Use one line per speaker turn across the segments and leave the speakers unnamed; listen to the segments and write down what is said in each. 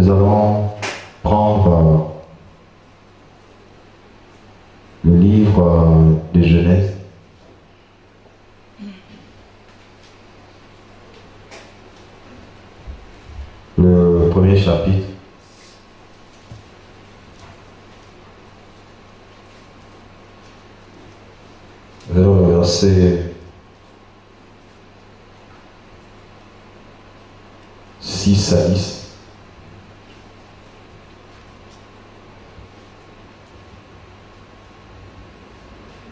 Nous allons prendre le livre de Genèse. Le premier chapitre. Vers le verset 6 à 10.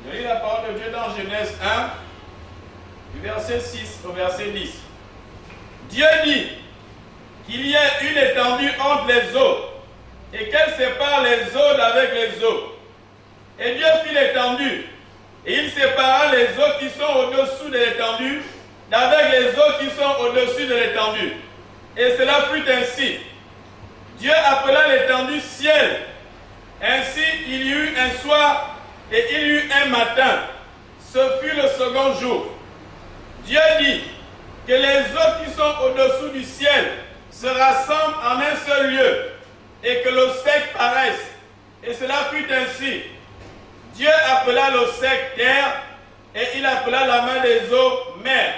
Je lis la parole de Dieu dans Genèse 1, du verset 6 au verset 10. Dieu dit qu'il y ait une étendue entre les eaux et qu'elle sépare les eaux d'avec les eaux. Et Dieu fit l'étendue et il sépara les eaux qui sont au-dessous de l'étendue d'avec les eaux qui sont au-dessus de l'étendue. Et cela fut ainsi. Dieu appela l'étendue ciel. Ainsi il y eut un soir et il y eut un matin. Ce fut le second jour. Dieu dit que les eaux qui sont au-dessous du ciel se rassemblent en un seul lieu et que l'eau sec paraisse. Et cela fut ainsi. Dieu appela l'eau sec terre et il appela la main des eaux mer.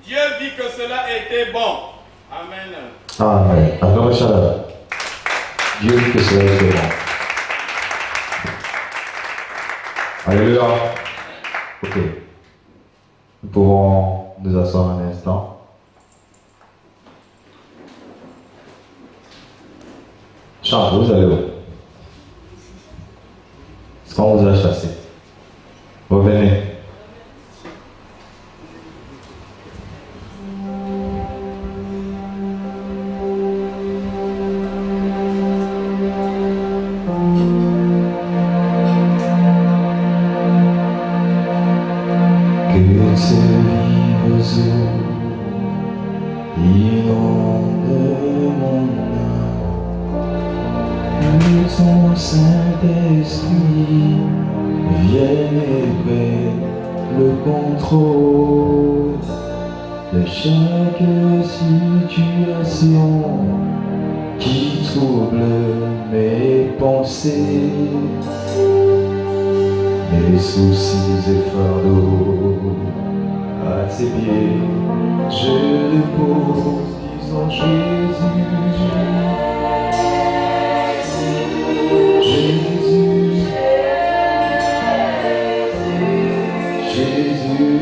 Dieu vit que cela était bon. Amen.
Amen. Acclamation. Dieu dit que cela était bon. Alléluia. Ok. Nous pouvons nous asseoir un instant. Charles, vous allez où? Est-ce qu'on vous a chassé? Revenez. Que ces vives eaux inondent mon âme, que ton Saint-Esprit vienne et prenne le contrôle de chaque situation qui trouble mes pensées, mes soucis et fardeaux. À tes pieds, je les pose, disant Jésus, Jésus, Jésus.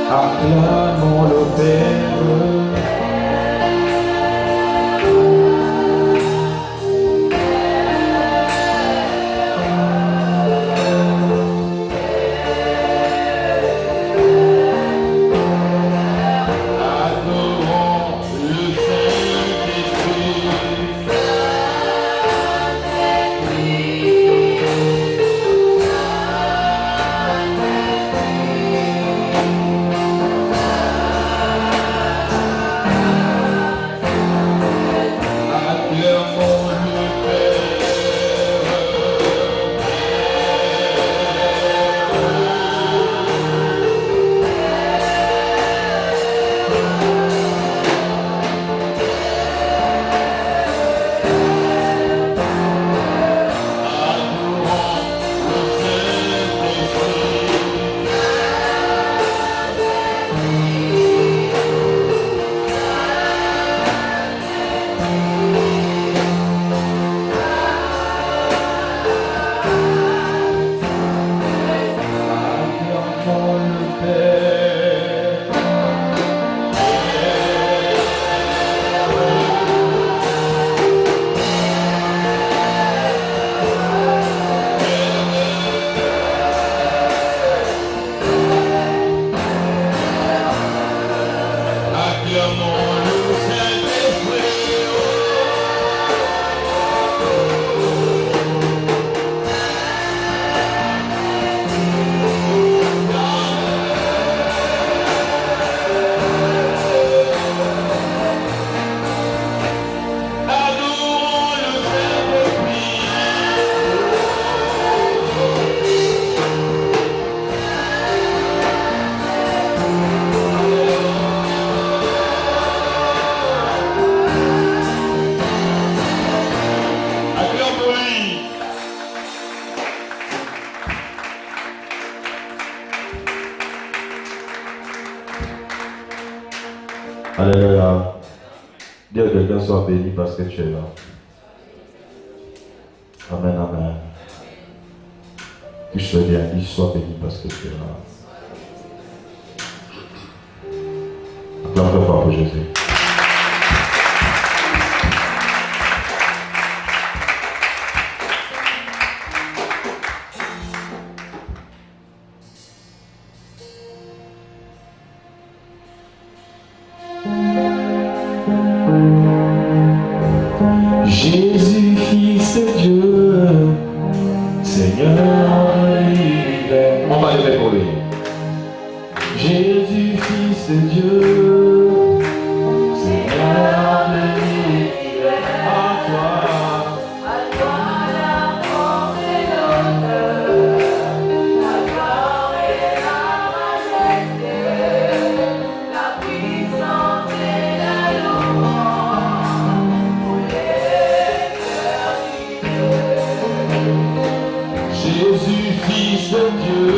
Acclamons le Père. soit béni parce que tu es là. Amen, amen. Tu sois bien dit, sois béni parce que tu es là. Acclame-toi pour Jésus. Jésus, Fils de Dieu, Seigneur de l'univers. On va lever pour lui. Jésus, Fils de Dieu, Seigneur de l'univers. À toi la force et l'honneur, la gloire et la majesté, la puissance et la louange pour les cœurs d'univers. Jésus, Fils de Dieu.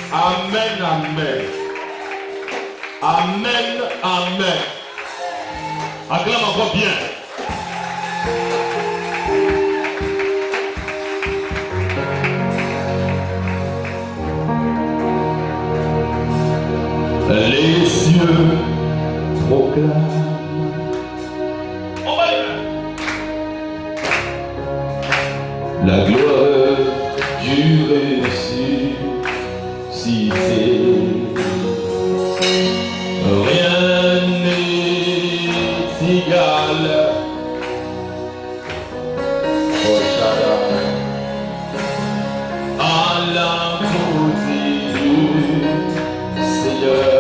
Amen, amen. Amen, amen. Acclame encore bien. Les cieux proclament. La gloire du ressuscité. Rien n'est égal. Oh Shaddai, à la beauté du Seigneur.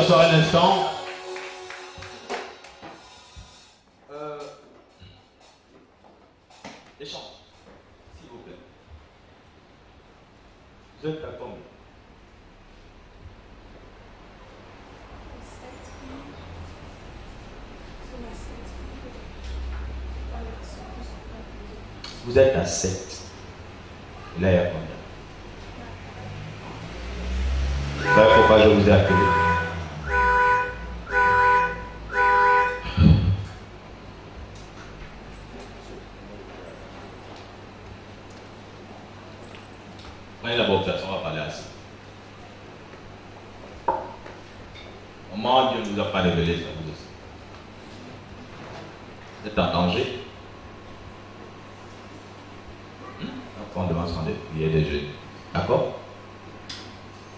asseoir un instant. Échange, s'il vous plaît. Vous êtes à combien? Vous êtes à 7. Et là, il y a combien? Vous savez pourquoi je vous ai appelé? Prenez la bonne place, on va parler ainsi. Comment Dieu ne nous a pas révélé ça, vous aussi? Vous êtes en danger? On demande sans des prières des jeunes. D'accord?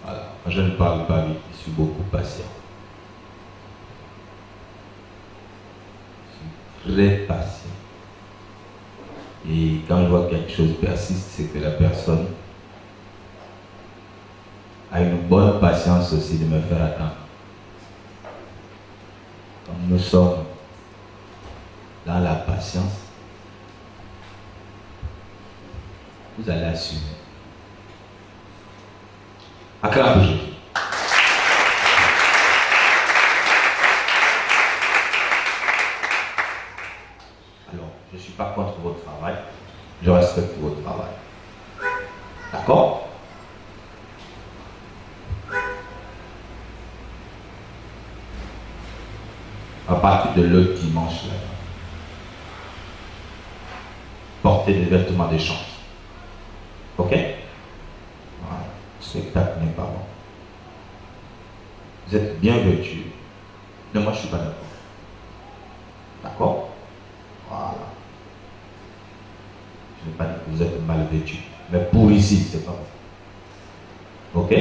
Voilà. Je ne parle pas vite, je suis beaucoup patient. Je suis très patient. Et quand je vois que quelque chose persiste, c'est que la personne a une bonne patience aussi de me faire attendre. Comme nous sommes dans la patience, vous allez assumer. Acclamez Jésus. Alors, je ne suis pas contre votre travail, je respecte votre travail. D'accord? À partir de l'autre dimanche, là, portez des vêtements d'échange. Ok? Voilà. Spectacle n'est pas bon. Vous êtes bien vêtus. Mais moi, je ne suis pas d'accord. D'accord? Voilà. Je n'ai pas dit que vous êtes mal vêtus. Mais pour ici, c'est pas bon. Ok?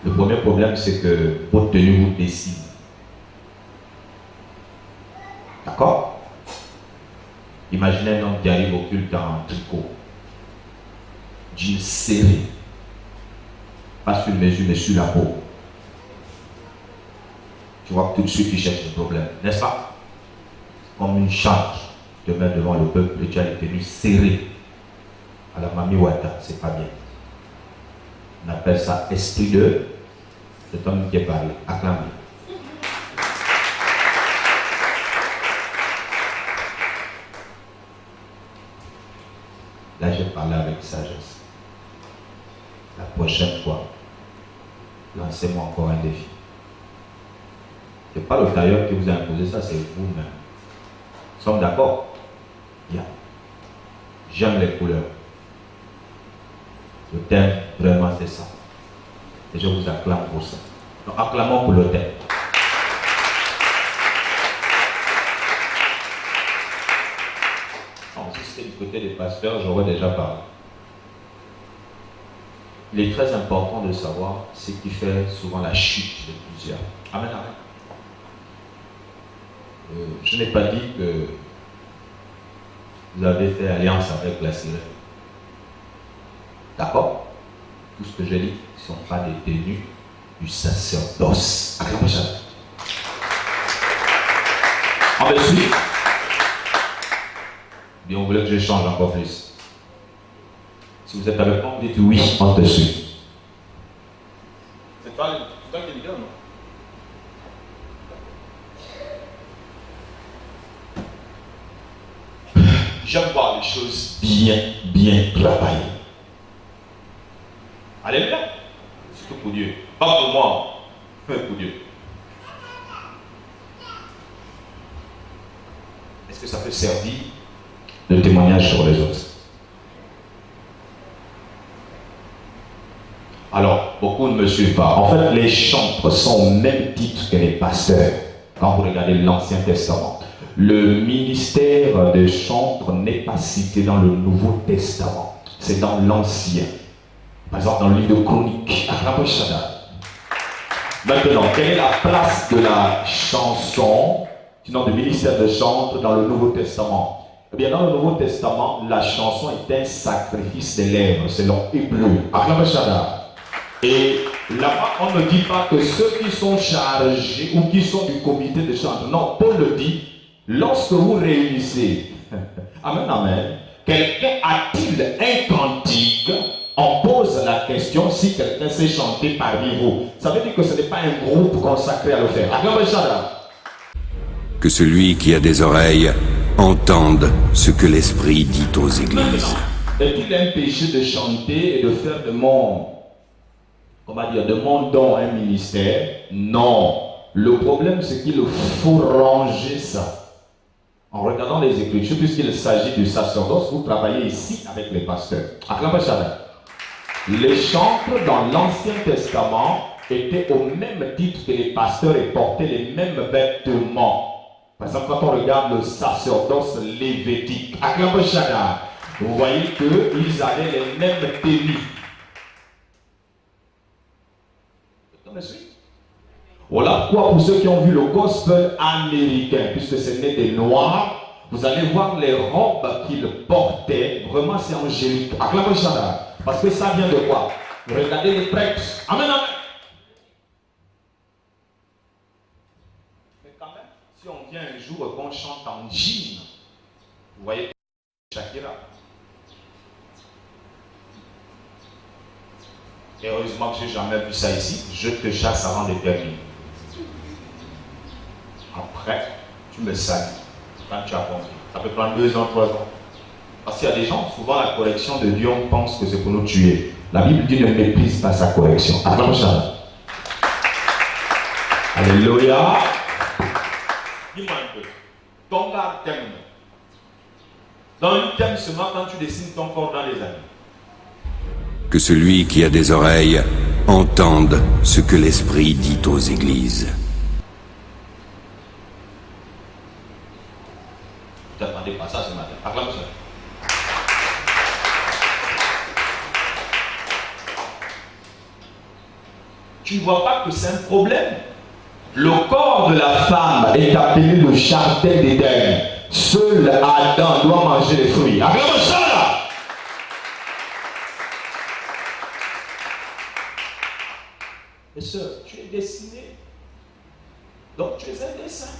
Le premier problème, c'est que votre tenue vous décide. D'accord? Imaginez un homme qui arrive au culte en tricot, jean serré, pas sur mesure mais sur la peau. Tu vois que tout de suite il cherche le problème, n'est-ce pas? Comme une charge, tu te mets devant le peuple et tu as les tenues serrées. À la Mami Wata, c'est pas bien. On appelle ça esprit de cet homme qui est parlé. Acclamé. Là, j'ai parlé avec sagesse. La prochaine fois, lancez-moi encore un défi. Ce n'est pas le tailleur qui vous a imposé ça, c'est vous-même. Nous sommes d'accord? Bien. J'aime les couleurs. Le thème, vraiment, c'est ça. Et je vous acclame pour ça. Donc, acclamons pour le thème. Si c'était du côté des pasteurs, j'aurais déjà parlé. Il est très important de savoir ce qui fait souvent la chute de plusieurs. Amen, amen. Je n'ai pas dit que vous avez fait alliance avec la sirène. D'accord? Tout ce que j'ai dit, ce ne sont pas des tenues du sacerdoce. Acclamez ça. On me suit. Bien, vous voulez que je change encore plus. Si vous êtes avec moi, vous dites oui, on te suit. C'est toi qui me dis, non? J'aime voir les choses bien travaillées. Alléluia. Surtout pour Dieu. Pas pour moi, mais pour Dieu. Est-ce que ça peut servir de témoignage sur les autres? Alors, beaucoup ne me suivent pas. En fait, les chantres sont au même titre que les pasteurs. Quand vous regardez l'Ancien Testament, le ministère des chantres n'est pas cité dans le Nouveau Testament. C'est dans l'Ancien. Par exemple, dans le livre de Chroniques. Maintenant, quelle est la place de la chanson, sinon du ministère des chantres dans le Nouveau Testament? Eh bien, dans le Nouveau Testament, la chanson est un sacrifice des lèvres, selon Hébreu. Et Là-bas, on ne dit pas que ceux qui sont chargés ou qui sont du comité de chant. Non, Paul le dit, lorsque vous réunissez, amen, amen, quelqu'un a-t-il un cantique? On pose la question si quelqu'un sait chanter parmi vous. Ça veut dire que ce n'est pas un groupe consacré à le faire.
Que celui qui a des oreilles entende ce que l'Esprit dit aux églises.
Est-il un péché de chanter et de faire de mon, comment dire, de mon don un ministère? Non. Le problème, c'est qu'il faut ranger ça. En regardant les Écritures, puisqu'il s'agit du sacerdoce, vous travaillez ici avec les pasteurs. Les chantres dans l'Ancien Testament étaient au même titre que les pasteurs et portaient les mêmes vêtements. Par exemple, quand on regarde le sacerdoce lévitique, vous voyez qu'ils avaient les mêmes tenues. Voilà pourquoi pour ceux qui ont vu le gospel américain, puisque c'était des noirs, vous allez voir les robes qu'ils portaient, vraiment c'est angélique. Parce que ça vient de quoi? Regardez les prêtres. Amen, amen. Mais quand même, si on vient un jour qu'on chante en jean, vous voyez Shakira. Et heureusement que je n'ai jamais vu ça ici. Je te chasse avant de terminer. Après, tu me salues quand tu as compris. Ça peut prendre 2 ans, 3 ans. Parce qu'il y a des gens, souvent la correction de Dieu, on pense que c'est pour nous tuer. La Bible dit ne méprise pas sa correction. Alléluia. Dis-moi un peu. Ton corps t'aime. Dans une thème seulement quand tu dessines ton corps dans les années.
Que celui qui a des oreilles entende ce que l'Esprit dit aux églises.
Tu n'attendais pas ça ce matin. Acclame ça. Tu ne vois pas que c'est un problème. Le corps de la femme est appelé le jardin d'Éden. Seul Adam doit manger les fruits. Acclame ça là. Et sœur, tu es dessiné. Donc tu es un dessin.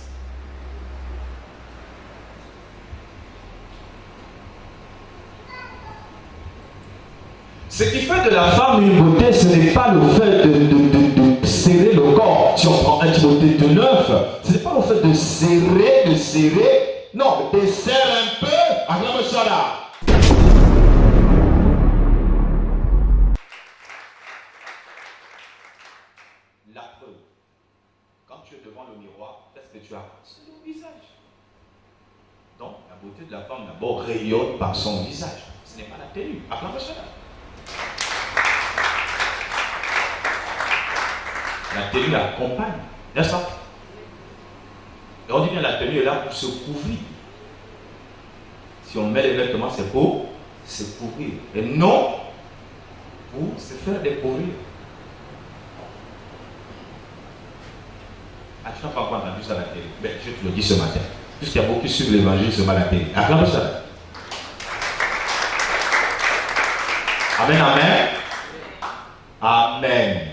Ce qui fait de la femme une beauté, ce n'est pas le fait de serrer le corps. Si on prend un Timothée 2:9, ce n'est pas le fait de serrer. Non, de serrer un peu. Acclame ça là. La preuve. Quand tu es devant le miroir, qu'est-ce que tu as? C'est le visage. Donc, la beauté de la femme d'abord rayonne par son visage. Ce n'est pas la tenue. Acclame ça là. La tenue l'accompagne, n'est-ce pas? Et on dit bien la tenue est là pour se couvrir. Si on met les vêtements, c'est pour se couvrir. Et non pour se faire découvrir. Ah, tu n'as pas encore entendu ça à la télé. Mais je te le dis ce matin. Puisqu'il y a beaucoup qui suivent l'évangile ce matin à la télé. Acclame ça. Amen, amen. Amen.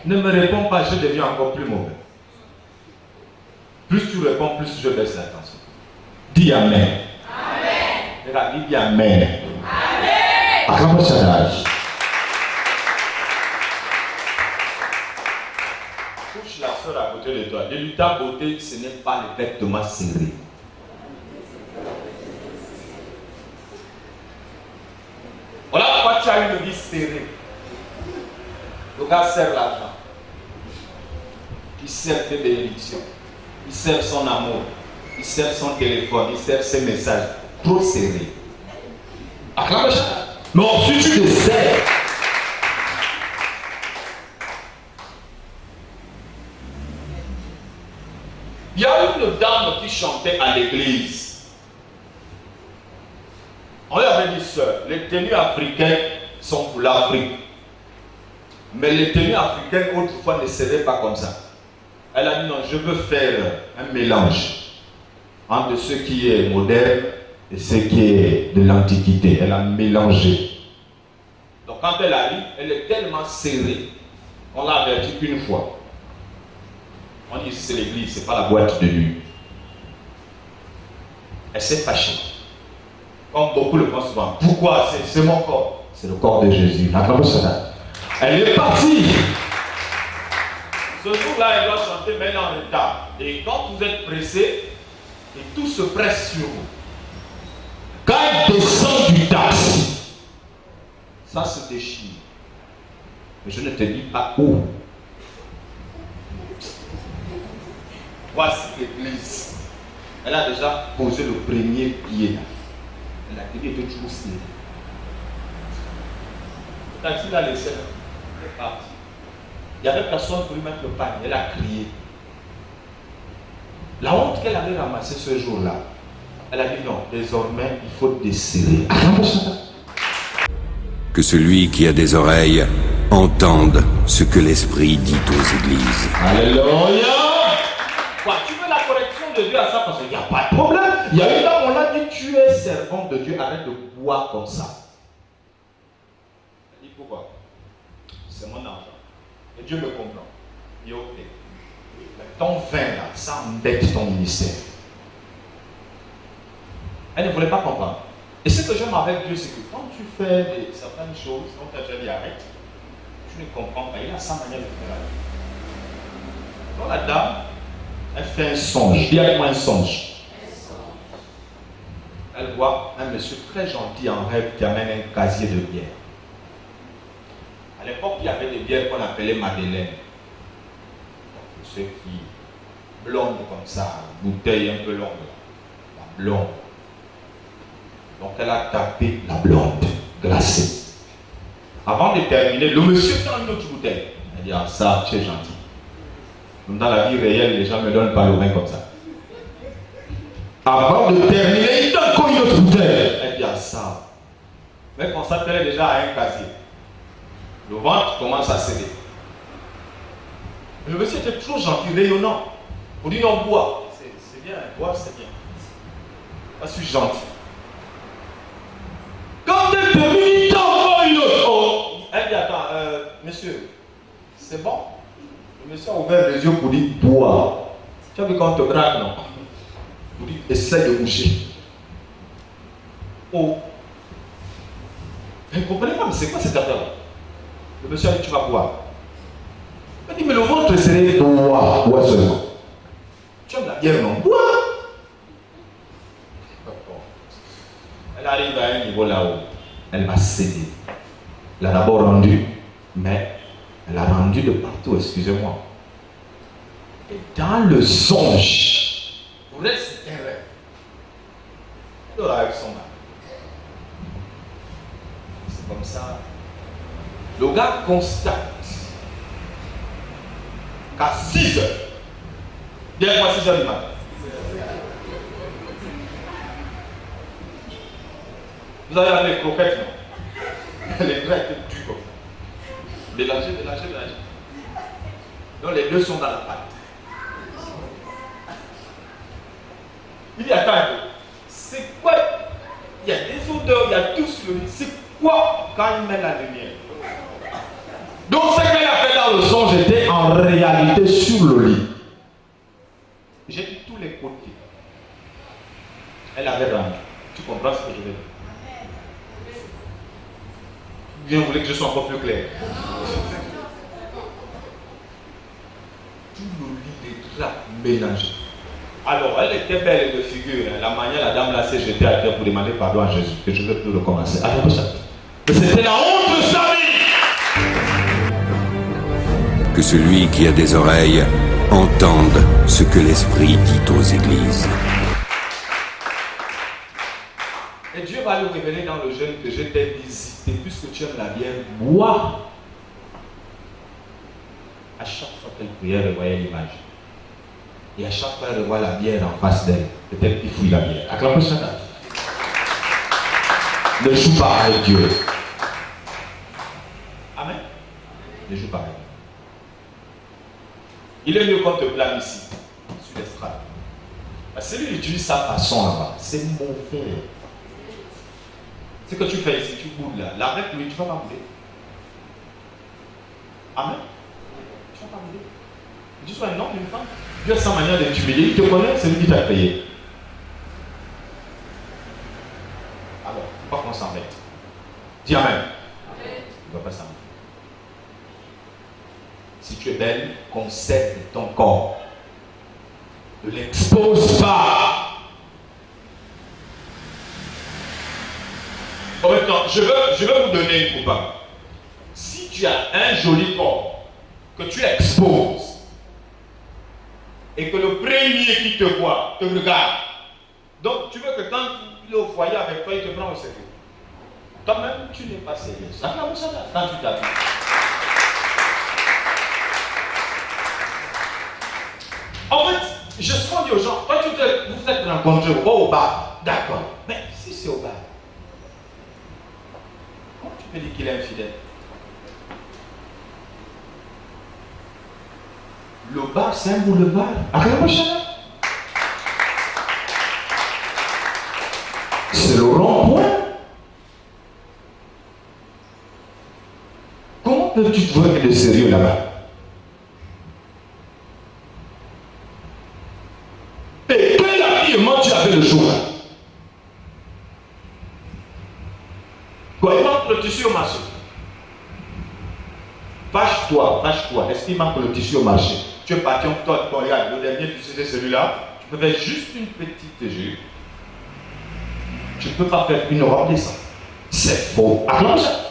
Ne me réponds pas, je deviens encore plus mauvais. Plus tu réponds, plus je baisse la tension. Dis Amen. Amen. Regarde, dis Amen. Amen. Acclame ça. Touche la soeur à côté de toi. Dis-lui, ta beauté, ce n'est pas les vêtements serrés. Voilà pourquoi tu as une vie serrée. Le gars sert l'argent. Il sert tes bénédictions. Il sert son amour. Il sert son téléphone. Il sert ses messages. Trop serré. Acclame ça. Mais ensuite tu te sers. Il y a une dame qui chantait à l'église. On lui avait dit, sœur, les tenues africaines sont pour l'Afrique. Mais les tenues africaines autrefois ne seraient pas comme ça. Elle a dit non, je veux faire un mélange entre ce qui est moderne et ce qui est de l'Antiquité. Elle a mélangé. Donc quand elle arrive, elle est tellement serrée On l'a averti une fois. On dit ici c'est l'église, c'est pas la boîte de nuit. Elle s'est fâchée. Comme beaucoup le font souvent. Pourquoi? C'est mon corps. C'est le corps de Jésus. Acclamons cela. Elle est partie. Ce jour-là, elle doit chanter, mais elle est en retard. Et quand vous êtes pressé, et tout se presse sur vous. Quand elle descend du taxi, ça se déchire. Mais je ne te dis pas où. Voici l'église. Elle a déjà posé le premier pied là. La télé était toujours stylée. Le taxi l'a laissé là. Elle est partie. Il n'y avait personne pour lui mettre le panier. Elle a crié. La honte qu'elle avait ramassée ce jour-là, elle a dit non, désormais il faut desserrer.
Que celui qui a des oreilles entende ce que l'Esprit dit aux églises.
Alléluia. Quoi, tu veux la correction de Dieu à ça parce qu'il n'y a pas de problème. Il y a une dame, on l'a dit, tu es servante de Dieu, arrête de boire comme ça. Elle dit pourquoi? C'est mon argent. Et Dieu me comprend. Il dit ok. Ton vin là, ça embête ton ministère. Elle ne voulait pas comprendre. Et ce que j'aime avec Dieu, c'est que quand tu fais certaines choses, quand tu as déjà dit arrête, tu ne comprends pas. Il a sa manière de faire. Donc la dame, elle fait un songe. Dis avec moi un songe. Elle voit un monsieur très gentil en rêve qui amène un casier de bière. À l'époque, il y avait des bières qu'on appelait Madeleine. Pour ceux qui blondes comme ça, bouteille un peu longue. La blonde. Donc elle a tapé la blonde glacée. Avant de terminer, le monsieur prend une autre bouteille. Elle dit, ah ça, tu es gentil. Dans la vie réelle, les gens ne me donnent pas le vin comme ça. Avant de terminer, il donne encore une autre bouteille. Elle dit, ah ça. Mais qu'on s'appelle déjà à un casier. Le ventre commence à céder. Le monsieur était trop gentil, rayonnant. On dit non, bois. C'est bien, bois, c'est bien. Je suis gentil. Quand elle termine, il t'envoie une autre. Oh. Elle dit, attends, monsieur, c'est bon? Le monsieur a ouvert les yeux pour dire, bois. Tu as vu quand on te braque, non? Pour dire, essaye de bouger. Oh. Elle ne comprenait pas, mais c'est quoi cette affaire-là? Le monsieur a dit, tu vas boire. Elle dit, mais le ventre serait bois, bois seulement. Tu aimes la bière, non? Bois. Elle arrive à un niveau là-haut. Elle va céder. Elle a d'abord rendu, mais elle a rendu de partout, excusez-moi. Et dans le songe, vous restez un rêve. Elle est avec son mari. C'est comme ça. Le gars constate qu'à 6 heures, dis-moi 6 heures du matin, vous avez amené les croquettes, non? Les grecs étaient durs comme ça. Mélanger. Donc les deux sont dans la pâte. Il dit, attends un peu. C'est quoi? Il y a des odeurs, il y a tout sur le lit. C'est quoi quand il met la lumière? Donc ce qu'elle a fait dans le songe était en réalité sur le lit. J'ai dit tous les côtés. Elle avait rendu. Tu comprends ce que je veux dire? Bien, vous voulez que je sois encore plus clair? Tout le lit, les draps mélangés. Alors, elle était belle de figure. La manière, la dame là s'est jetée à terre pour demander pardon à Jésus, que je ne veux plus recommencer. Mais c'était la honte de sa vie.
Que celui qui a des oreilles entende ce que l'Esprit dit aux églises.
Et Dieu va lui révéler dans le jeûne que je t'ai visité, puisque tu aimes la bière, bois. À chaque fois qu'elle priait, elle voyait l'image. Et à chaque fois qu'elle voit la bière en face d'elle, peut-être qu'il fouille la bière. Acclamez Satan. Ne joue pas avec Dieu. Amen. Ne joue pas avec Dieu. Il est mieux qu'on te blâme ici, sur l'estrade. Parce que celui qui utilise sa façon là-bas, c'est mauvais. Ce que tu fais ici, tu boudes là. L'arrête lui, tu vas pas bouder. Amen. pas m'aider. Que tu sois un homme, une femme, Dieu a sa manière de t'humilier. Il te connaît, c'est lui qui t'a créé. Alors, il ne faut pas qu'on s'en mette. Dis Amen. Il ne doit pas s'en mettre. Si tu es belle, conserve ton corps. Ne l'expose pas. En même temps, je veux vous donner une coupable. Si tu as un joli corps que tu exposes et que le premier qui te voit te regarde, donc tu veux que quand il est au foyer avec toi, il te prend au sérieux. Toi-même, tu n'es pas sérieux. Ça fait comme ça quand tu t'habilles. En fait, je souvent dis aux gens, toi vous êtes rencontrés au bar, d'accord, mais si c'est au bar, comment tu peux dire qu'il est infidèle? Le bar, c'est un boulevard. C'est le rond-point. Comment peux-tu te voir de sérieux là-bas? Et quel habillement tu avais le jour là? Quand il manque le tissu au marché, fâche-toi. Est-ce qu'il manque le tissu au marché? Tu es parti, toi, regarde, le dernier tissu c'est celui-là. Tu peux faire juste une petite jupe. Tu ne peux pas faire une robe décente. C'est faux. Acclame ça.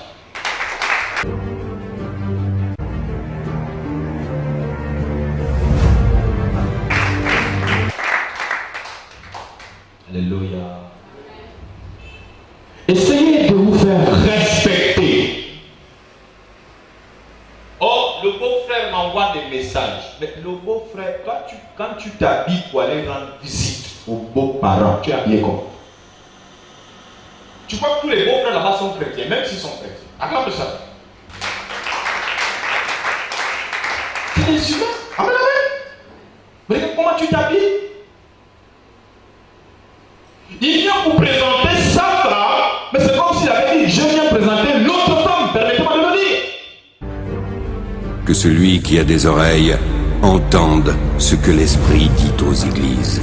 Alléluia. Essayez de vous faire respecter. Oh, le beau-frère m'envoie des messages. Mais le beau-frère, quand tu t'habilles pour aller rendre visite aux beaux-parents, tu es habillé comment? Tu crois que tous les beaux-frères là-bas sont chrétiens, même s'ils sont chrétiens. Acclame ça. C'est des humains. Amen, amen. Mais regarde comment tu t'habilles. Il vient pour présenter sa femme, mais c'est comme s'il avait dit, je viens présenter l'autre femme. Permettez-moi de le dire.
Que celui qui a des oreilles entende ce que l'Esprit dit aux églises.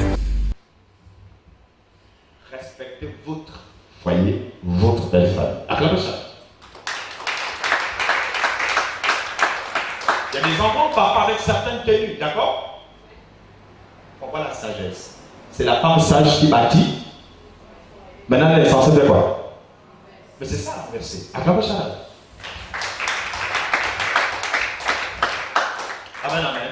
Respectez votre foyer, votre belle femme. Acclamez ça. Il y a des enfants qui parlent avec certaines tenues, d'accord? On voit la sagesse. C'est la femme sage qui bâtit. Maintenant, elle est censée faire quoi? Mais c'est ça le verset. Acclamez ça. Amen, amen.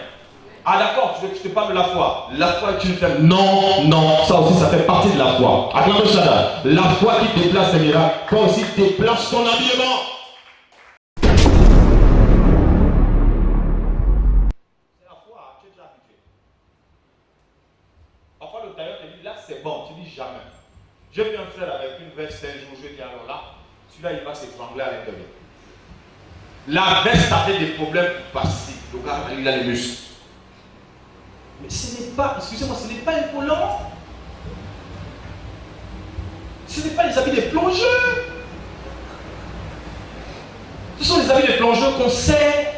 Ah d'accord, tu veux que je te parle de la foi. La foi est une femme. Non, ça aussi ça fait partie de la foi. Acclamez ça. La foi qui déplace les miracles, toi aussi déplace ton habillement. C'est la foi, tu es déjà habitué. Parfois le tailleur te dit là c'est bon, tu dis jamais. J'ai vu un frère avec une veste un jour, je dis alors là, celui-là il va s'étrangler à l'intérieur. La veste avait des problèmes pour passer. Le gars, il a les muscles. Mais ce n'est pas, excusez-moi, ce n'est pas un collant. Ce n'est pas les habits des plongeurs. Ce sont les habits des plongeurs qu'on sait.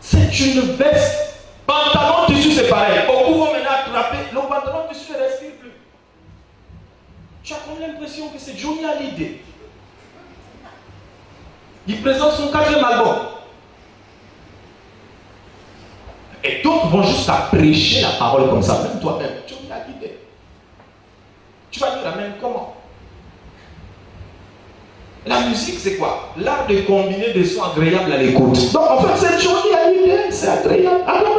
C'est une veste. Pantalon tissu, c'est pareil. Au couvent maintenant attrapé, le pantalon tissu ne respire plus. Tu as comme l'impression que c'est Johnny Hallyday. Il présente son 4e album. Et d'autres vont jusqu'à prêcher la parole comme ça, même toi-même. Tu as l'idée. Tu vas dire amen comment? La musique, c'est quoi? L'art de combiner des sons agréables à l'écoute. Donc en fait, c'est Johnny Hallyday, c'est agréable. Alors,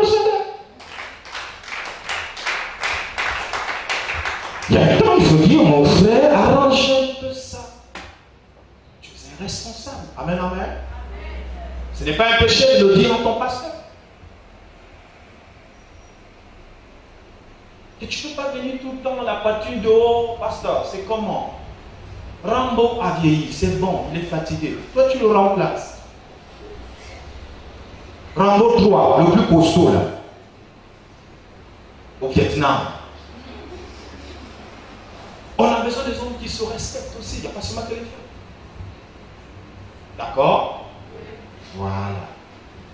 il y a un temps, il faut dire, mon frère, arrange un peu ça. Tu es un responsable. Amen, amen. Ce n'est pas un péché de le dire à ton pasteur. Et tu ne peux pas venir tout le temps la poitrine de haut, pasteur, c'est comment? Rambo a vieilli, c'est bon, il est fatigué. Toi, tu le remplaces. Rambo 3, le plus costaud là, au Vietnam. On a besoin des hommes qui se respectent aussi, il n'y a pas seulement que les femmes. D'accord? Voilà.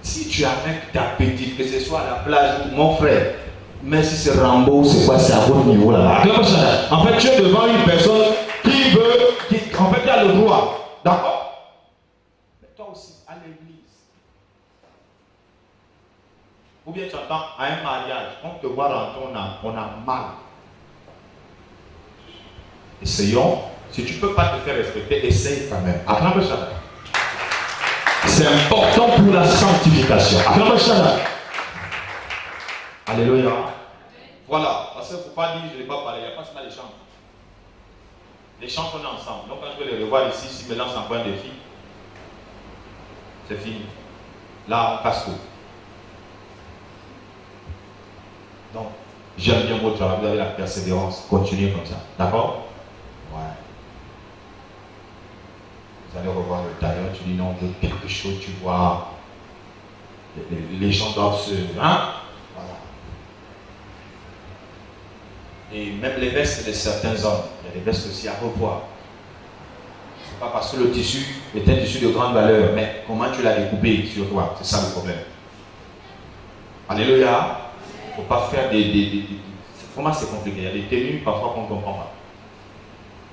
Si tu arrêtes d'appétit, que ce soit à la plage ou mon frère, mais si c'est Rambo, c'est quoi? C'est à votre niveau là. En fait, tu es devant une personne qui veut, en fait, qui a le droit. D'accord? Mais toi aussi, à l'église. Ou bien tu attends à un mariage, on te voit rentrer, on a mal. Essayons. Si tu ne peux pas te faire respecter, essaye quand même. Acclame Shaddai. C'est important pour la sanctification. Acclame Shaddai. Alléluia. Voilà. Parce qu'il ne faut pas dire, je n'ai pas parlé. Il n'y a pas seulement les chants. Les chants qu'on a ensemble. Donc quand je vais les revoir ici, si je me lance en point de défi, c'est fini. Là, on casse tout. Donc, j'aime bien votre travail. Vous avez la persévérance. Continuez comme ça. D'accord? Ouais. Vous allez revoir le tailleur, tu dis non, de quelque chose, tu vois. Les gens doivent se. Hein? Voilà. Et même les vestes de certains hommes, il y a des vestes aussi à revoir. C'est pas parce que le tissu est un tissu de grande valeur, mais comment tu l'as découpé sur toi, c'est ça le problème. Alléluia. Il ne faut pas faire Comment c'est compliqué? Il y a des tenues parfois qu'on ne comprend pas.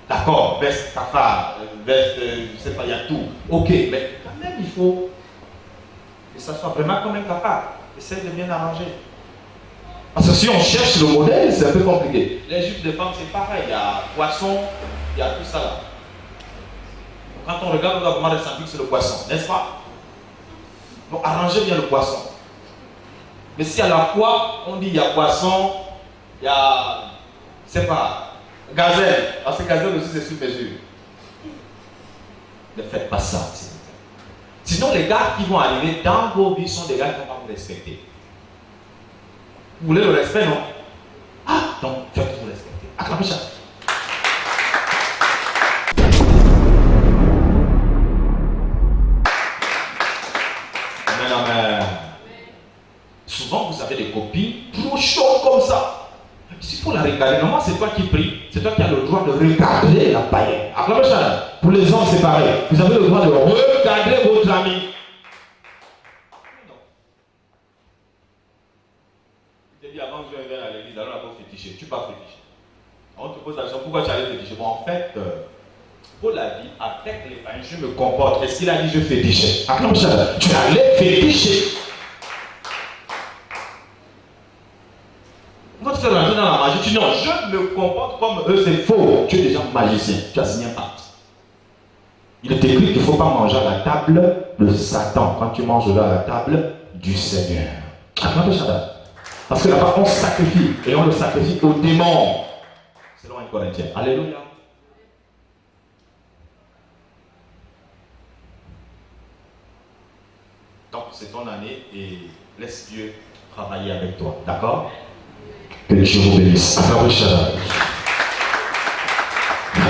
D'accord, veste cafard, veste, je ne sais pas, il y a tout. Ok, mais quand même il faut que ça soit vraiment comme un cafard. Essaye de bien arranger. Parce que si on cherche le modèle, c'est un peu compliqué. Les jupes de femmes, c'est pareil. Il y a poisson, il y a tout ça là. Quand on regarde, on doit vraiment ressentir que c'est le poisson, n'est-ce pas? Donc arrangez bien le poisson. Mais si à la fois, on dit il y a poisson, il y a, je ne sais pas, gazelle, parce que gazelle aussi c'est sur mesure. Ne faites pas ça, s'il vous plaît. Sinon, les gars qui vont arriver dans vos vies sont des gars qui ne vont pas vous respecter. Vous voulez le respect, non? Ah, donc faites-vous respecter. Acclamez ça. Amen, amen. Souvent, vous avez des copines trop chaudes comme ça. Il faut la regarder. Normalement, c'est toi qui prie. C'est toi qui as le droit de regarder la païenne. Acclamez ça. Pour les hommes, c'est pareil. Vous avez le droit de regarder votre ami. Je te dis avant que je vienne à l'église, alors on va féticher. Tu ne peux pas féticher. On te pose la question, pourquoi tu allais féticher? Bon, en fait, Paul a dit, avec les païens, je me comporte. Est-ce qu'il a dit je fétichais? Acclamez ça. Tu allais féticher. Quand tu fais rentrer dans la magie, tu dis non, je me comporte comme eux, c'est faux. Tu es déjà magicien, tu as signé un pacte. Il est écrit qu'il ne faut pas manger à la table de Satan quand tu manges à la table du Seigneur. Parce que là-bas, on sacrifie et on le sacrifie aux démons. Selon 1 Corinthiens. Alléluia. Donc, c'est ton année et laisse Dieu travailler avec toi. D'accord? Que Dieu vous bénisse.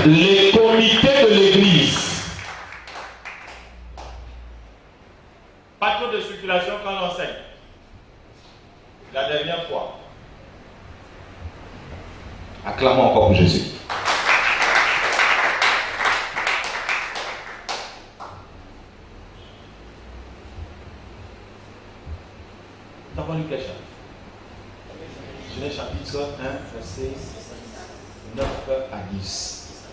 Les comités de l'église. Pas trop de circulation quand on enseigne. La dernière fois. Acclamons encore pour Jésus. Nous avons lu quel chapitre? Genèse chapitre 1, verset 9 à 10.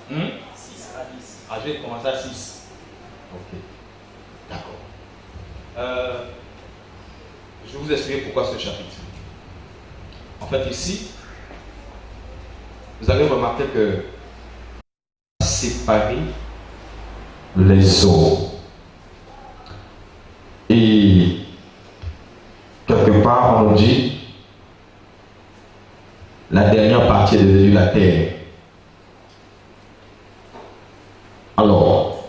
6 à 10. Ah, je vais commencer à 6. Ok. D'accord. Je vais vous expliquer pourquoi ce chapitre. En fait, ici, vous avez remarqué que séparer les eaux. Et quelque part, on nous dit la dernière partie est devenue la terre. Alors,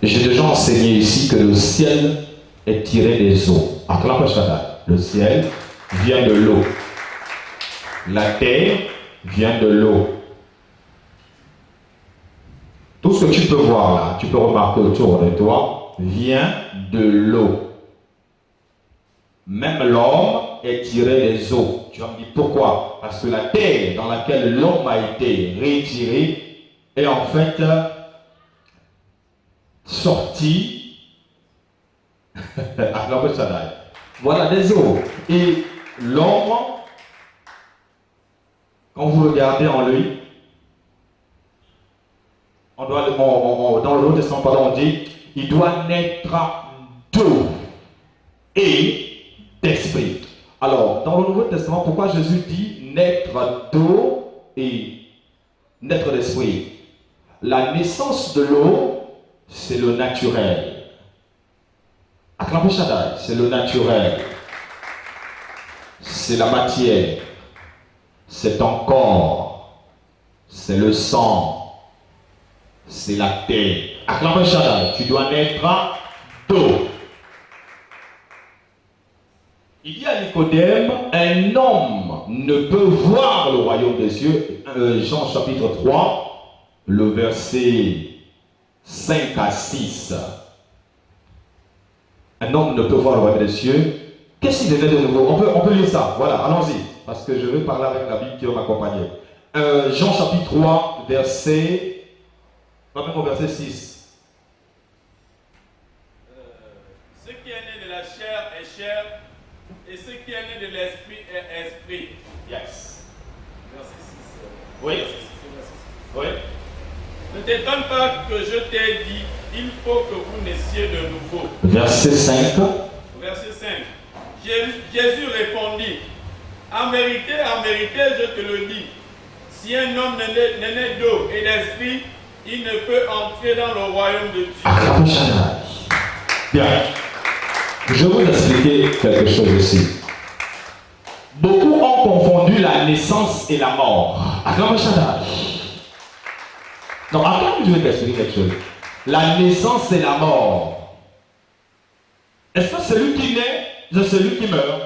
j'ai déjà enseigné ici que le ciel est tiré des eaux. Acclame Shaddai. Le ciel vient de l'eau. La terre vient de l'eau. Tout ce que tu peux voir là, tu peux remarquer autour de toi, vient de l'eau. Même l'homme est tiré des eaux. Tu vas me dire pourquoi? Parce que la terre dans laquelle l'homme a été retiré est en fait sortie Acclamez Shaddai. Voilà des eaux. Et l'homme, quand vous regardez en lui, dans le Nouveau Testament, on dit, il doit naître d'eau et d'esprit. Alors, dans le Nouveau Testament, pourquoi Jésus dit naître d'eau et naître d'esprit? La naissance de l'eau, c'est le naturel. Acclamez Shaddai, c'est le naturel. C'est la matière. C'est ton corps. C'est le sang. C'est la terre. Acclamez Shaddai, tu dois naître d'eau. Il dit à Nicodème, un homme ne peut voir le royaume des cieux. Jean chapitre 3, le verset 5 à 6. Un homme ne peut voir le royaume des cieux. Qu'est-ce qu'il venait de nouveau? On peut lire ça. Voilà, allons-y. Parce que je vais parler avec la Bible qui va m'accompagner. Jean chapitre 3, verset 6.
Ce qui est né de la chair est chair, et ce qui est né de l'esprit est esprit.
Yes.
Verset 6.
Oui. Oui.
Ne t'étonne pas que je t'ai dit, il faut que vous naissiez de nouveau.
Verset 5.
Verset 5. Jésus répondit, en vérité, je te le dis, si un homme n'est né d'eau et d'esprit, il ne peut entrer dans le royaume de Dieu.
Bien. Je vais vous expliquer quelque chose ici. Beaucoup ont confondu la naissance et la mort. Non, attends, je vais t'expliquer quelque chose. La naissance et la mort. Est-ce que celui qui naît, c'est celui qui meurt?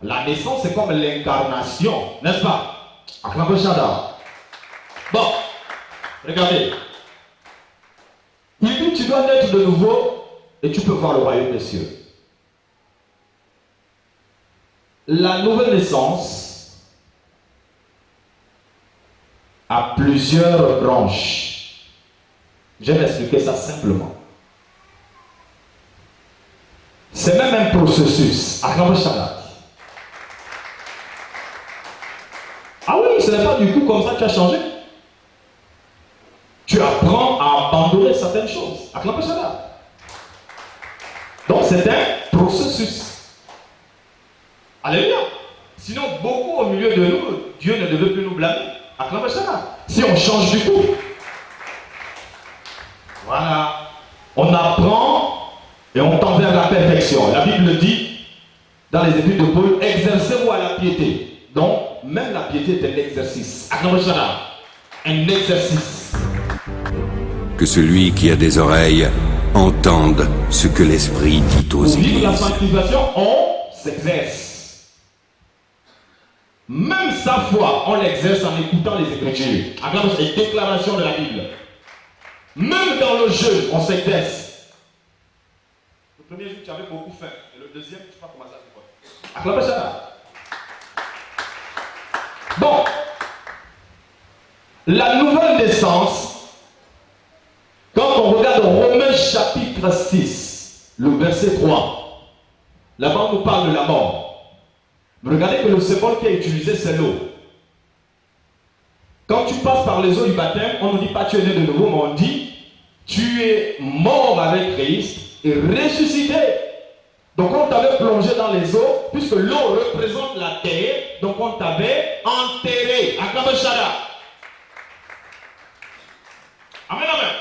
La naissance, c'est comme l'incarnation, n'est-ce pas? Bon, regardez. Il dit tu dois naître de nouveau et tu peux voir le royaume des cieux. La nouvelle naissance a plusieurs branches. Je vais expliquer ça simplement. C'est même un processus. Ah oui, ce n'est pas du coup comme ça que tu as changé. Tu apprends à abandonner certaines choses. Donc c'est un processus. Alléluia. Sinon, beaucoup au milieu de nous, Dieu ne devait plus nous blâmer. Si on change du tout. Voilà. On apprend et on tend vers la perfection. La Bible dit, dans les Épîtres de Paul, exercez-vous à la piété. Donc, même la piété est un exercice. Un exercice.
Que celui qui a des oreilles entende ce que l'Esprit dit aux
Pour vivre la
églises.
sanctification, on s'exerce. Même sa foi, on l'exerce en écoutant les Écritures, à travers les déclarations de la Bible. Même dans le jeûne, on s'exerce. Le premier jour, tu avais beaucoup faim. Et le deuxième, tu vas commencer à te faire. Bon. La nouvelle naissance, quand on regarde Romains chapitre 6, le verset 3, là-bas on nous parle de la mort. Regardez que le symbole qui est utilisé, c'est l'eau. Quand tu passes par les eaux du baptême, on ne dit pas tu es né de nouveau, mais on dit tu es mort avec Christ et ressuscité. Donc on t'avait plongé dans les eaux, puisque l'eau représente la terre, donc on t'avait enterré. Acclamez Shaddai. Amen, amen.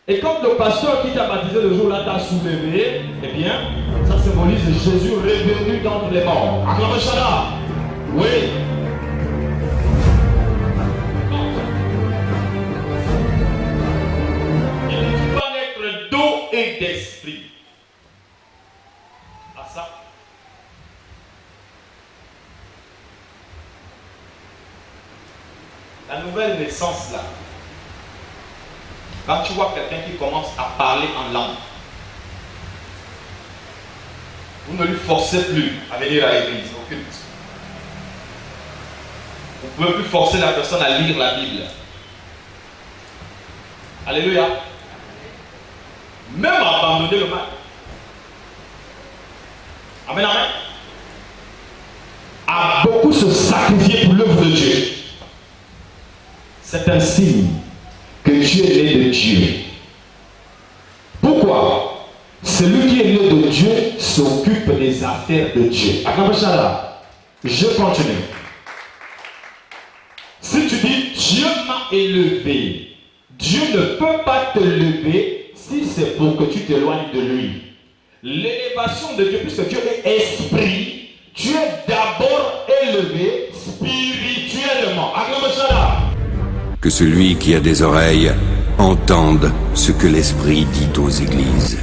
Et quand le pasteur qui t'a baptisé le jour-là t'a soulevé, eh bien, ça symbolise Jésus revenu d'entre les morts. Acclamez Shaddai. Oui. Il doit naître d'eau et d'esprit. À ça. La nouvelle naissance là. Quand tu vois quelqu'un qui commence à parler en langue, vous ne lui forcez plus à venir à l'église, au culte. Vous ne pouvez plus forcer la personne à lire la Bible. Alléluia. Même à abandonner le mal.
Amen, amen.
A beaucoup se sacrifié pour l'œuvre de Dieu. C'est un signe que Dieu est né de Dieu. Pourquoi? Celui qui est né de Dieu s'occupe des affaires de Dieu. Je continue. Si tu dis Dieu m'a élevé, Dieu ne peut pas te lever si c'est pour que tu t'éloignes de lui. L'élévation de Dieu, puisque Dieu est esprit, tu es d'abord élevé spirituellement.
Que celui qui a des oreilles entende ce que l'Esprit dit aux églises.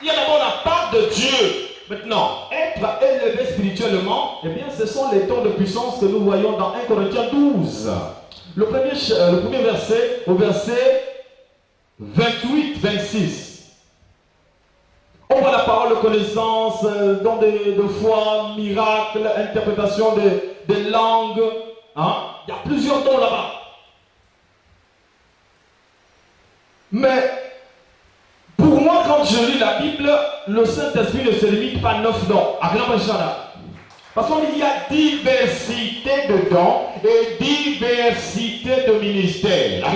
Il y a d'abord la part de Dieu. Maintenant, être élevé spirituellement, eh bien, ce sont les tons de puissance que nous voyons dans 1 Corinthiens 12. Le premier verset, au verset 28-26. On voit la parole de connaissance, don de foi, miracle, interprétation des langues. Hein? Il y a plusieurs dons là-bas. Mais pour moi, quand je lis la Bible, le Saint-Esprit ne se limite pas à 9 dons. Parce qu'il y a diversité de dons et diversité de ministères.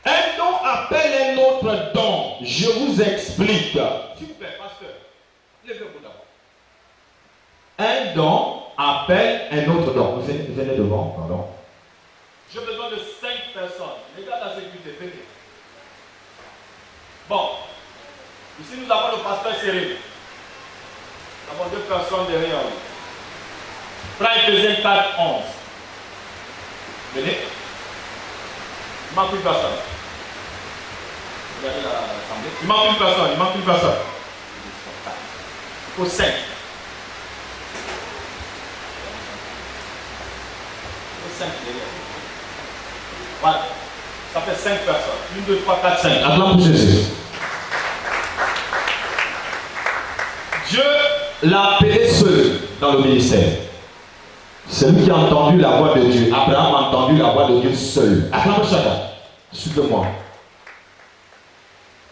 Un don appelle un autre don. Je vous explique. S'il vous plaît, pasteur, levez-vous d'abord. Un don appelle un autre don. Venez devant, pardon.
J'ai besoin de 5 personnes. Les gars de la sécurité, venez. Bon. Ici, nous avons le pasteur Cyril. Nous avons 2 personnes derrière lui. Frère Ephésiens 4, 11. Venez. Il manque une personne. Regardez l'assemblée. Il manque une personne. Il faut 5. Il faut 5 derrière. Voilà. Ça fait 5 personnes. 1, 2, 3, 4, 5.
Acclame pour Jésus. Dieu l'a appelé seul dans le ministère. Celui qui a entendu la voix de Dieu. Abraham a entendu la voix de Dieu seul. Acclame chacun. Suis-moi.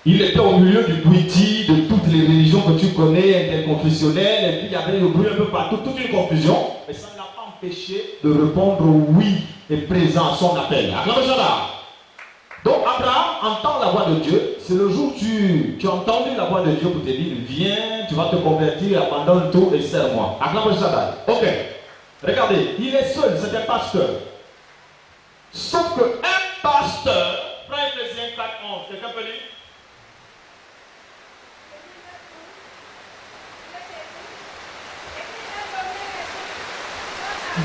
Il était au milieu du bruit de toutes les religions que tu connais, interconfessionnelles, et puis il y avait le bruit un peu partout, toute une confusion. Mais ça ne l'a pas empêché de répondre oui et présent à son appel. Acclame chacun. Donc Abraham entend la voix de Dieu. C'est le jour où tu as entendu la voix de Dieu pour te dire viens, tu vas te convertir, abandonne tout et sers-moi. Acclame Shaddai. Ok. Regardez, il est seul, c'est un pasteur. Sauf que un pasteur,
Frère Ephésiens 4, 11, quelqu'un peut lire?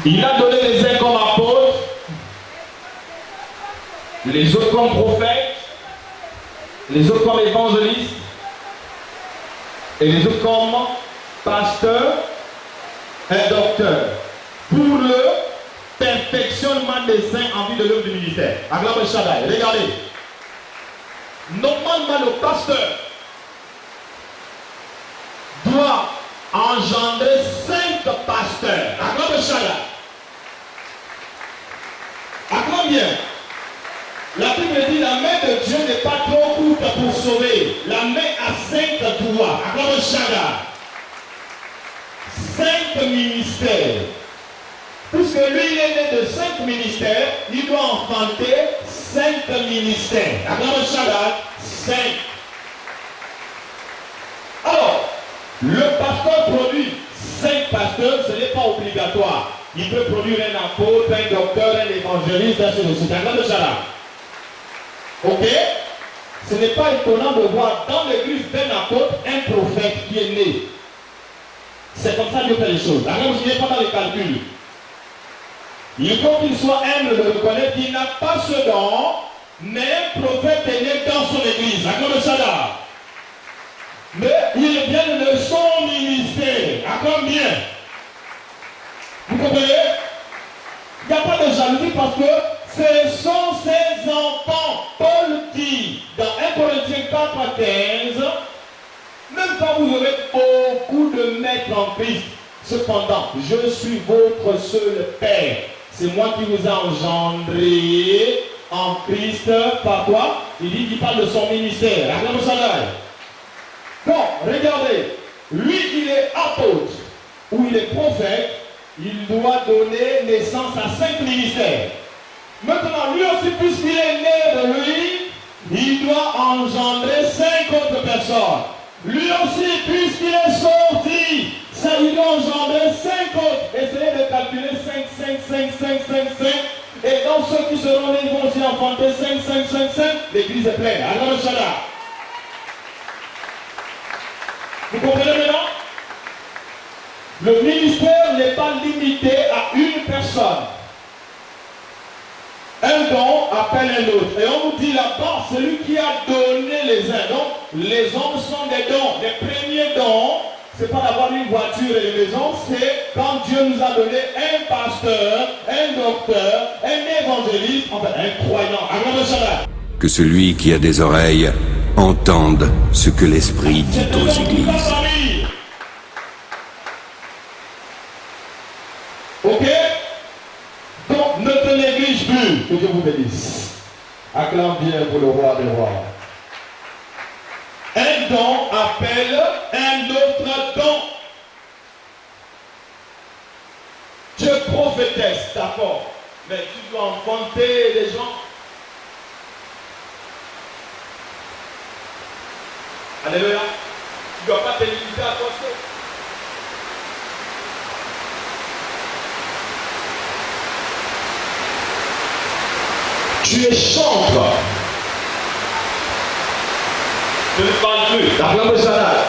il a donné les uns comme apôtres, les autres comme prophètes, les autres comme évangélistes, et les autres comme pasteurs et docteurs, pour le perfectionnement des saints en vue de l'œuvre du ministère. Acclame Shaddai. Regardez. Normalement, le pasteur doit engendrer 5 pasteurs. Acclame Shaddai. Acclame bien. La Bible dit la main de Dieu n'est pas trop courte pour sauver. La main a 5 doigts. Acclame Shaddai. 5 ministères. Puisque lui il est né de 5 ministères, il doit enfanter 5 ministères. Acclame Shaddai. 5. Alors, le pasteur produit 5 pasteurs, ce n'est pas obligatoire. Il peut produire un apôtre, un docteur, un évangéliste, ainsi de suite. Acclame Shaddai. Ok? Ce n'est pas étonnant de voir dans l'église d'un apôtre un prophète qui est né. C'est comme ça que Dieu fait les choses. Alors, je n'ai pas dans les calculs. Il faut qu'il soit humble de reconnaître qu'il n'a pas ce don, mais un prophète est né dans son église. Acclame Shaddai. Mais il vient de son ministère. Acclame bien. Vous comprenez? Il n'y a pas de jalousie parce que ce sont ses enfants. Paul dit dans 1 Corinthiens 4 à 15, même quand vous aurez beaucoup de maîtres en Christ, cependant, je suis votre seul Père. C'est moi qui vous ai engendré en Christ. Par quoi? Il dit qu'il parle de son ministère.
Donc, regardez, lui, il est apôtre ou il est prophète, il doit donner naissance à 5 ministères. Maintenant, lui aussi, puisqu'il est né de lui, il doit engendrer 5 autres personnes. Lui aussi, puisqu'il est sorti, ça, il doit engendrer 5 autres. Essayez de calculer 5. Et donc, ceux qui seront nés, ils vont aussi enfanter 5. L'église est pleine. Alors, Inch'Allah. Vous comprenez maintenant? Le ministère n'est pas limité à une personne. Un don appelle un autre. Et on nous dit là-bas, celui qui a donné les uns. Donc, les hommes sont des dons. Les premiers dons, c'est pas d'avoir une voiture et une maison, c'est quand Dieu nous a donné un pasteur, un docteur, un évangéliste, enfin un croyant.
Que celui qui a des oreilles entende ce que l'Esprit dit aux églises.
Ok? Donc ne te néglige plus. Que Dieu vous bénisse. Acclame bien pour le roi des rois. Un don appelle un autre don. Tu es prophétesse, d'accord. Mais tu dois enfanter les gens. Alléluia. Tu ne dois pas te limiter à toi seul. Tu es chantre. Je ne parle plus. Acclame le Shaddai.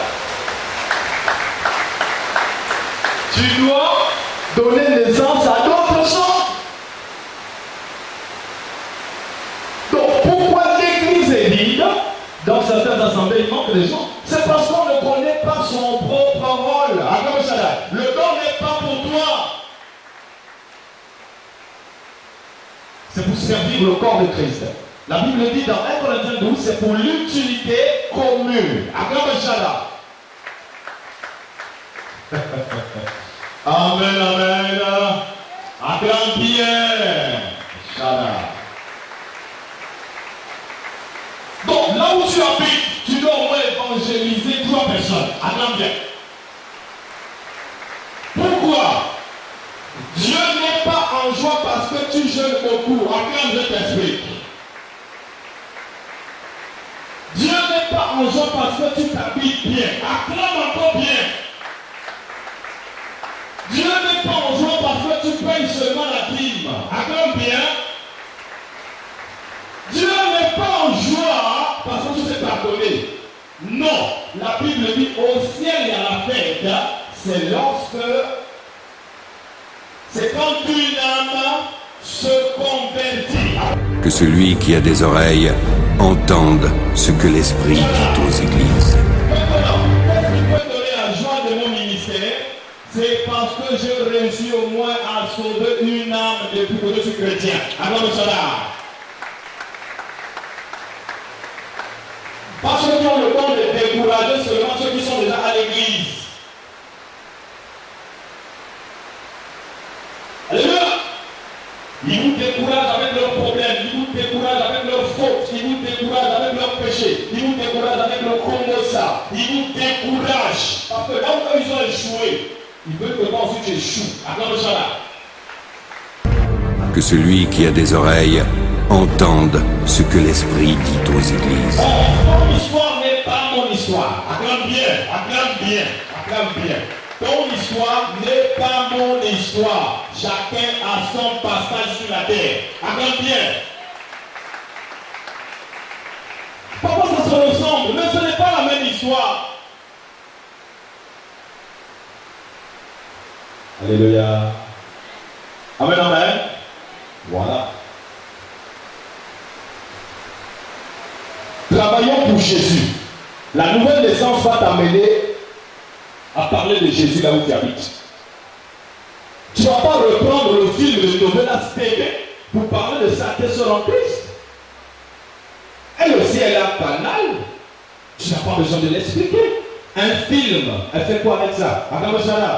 Tu dois donner naissance à d'autres chantres. Donc pourquoi l'église est vide? Dans certaines assemblées, il manque des gens. C'est parce qu'on ne connaît pas son propre rôle. Acclame le Shaddai. Le don n'est pas pour toi. C'est pour servir le corps de Christ. La Bible dit dans 1 Corinthiens 12, c'est pour l'utilité commune. Acclame le Shaddai. Amen, amen. Acclame bien. Shaddai. Donc, là où tu habites, tu dois au moins évangéliser 3 personnes. Acclame bien. Pourquoi? Dieu n'est pas en joie parce que tu jeûnes beaucoup. Acclame, je t'explique. Dieu n'est pas en joie parce que tu t'habilles bien. Acclame encore bien. Dieu n'est pas en joie parce que tu payes seulement la dîme. Acclame bien. Dieu n'est pas en joie parce que tu sais pardonner. Non. La Bible dit au ciel il y a la fête. C'est c'est quand une âme se convertit.
Que celui qui a des oreilles entende ce que l'Esprit dit aux églises.
Maintenant, qu'est-ce qui peut donner la joie de mon ministère? C'est parce que j'ai réussi au moins à sauver une âme depuis que je suis chrétien. Alors, le Shaddai. Pas ceux qui ont le temps de décourager seulement ceux qui sont déjà à l'église. Alléluia. Ils vous découragent avec leurs problèmes, ils vous découragent avec leurs fautes, ils vous découragent avec leurs péchés, ils vous découragent avec leur congossa, ils vous découragent. Parce que là où ils ont échoué, ils veulent que toi aussi tu échoues. Acclame le Shaddai.
Que celui qui a des oreilles entende ce que l'Esprit dit aux églises.
Ton histoire n'est pas mon histoire. Acclame bien, acclame bien, acclame bien. Ton histoire n'est pas mon histoire. Chacun a son passage sur la terre. Acclame bien. Pourquoi ça se ressemble? Mais ce n'est pas la même histoire. Alléluia. Amen, amen. Voilà. Travaillons pour Jésus. La nouvelle naissance va t'amener à parler de Jésus là où tu habites. Tu ne vas pas reprendre le film de Novella Stebe pour parler de sa sœur en Christ. Elle aussi, elle a banal. Tu n'as pas besoin de l'expliquer. Un film, elle fait quoi avec ça? Acclame le Shaddai.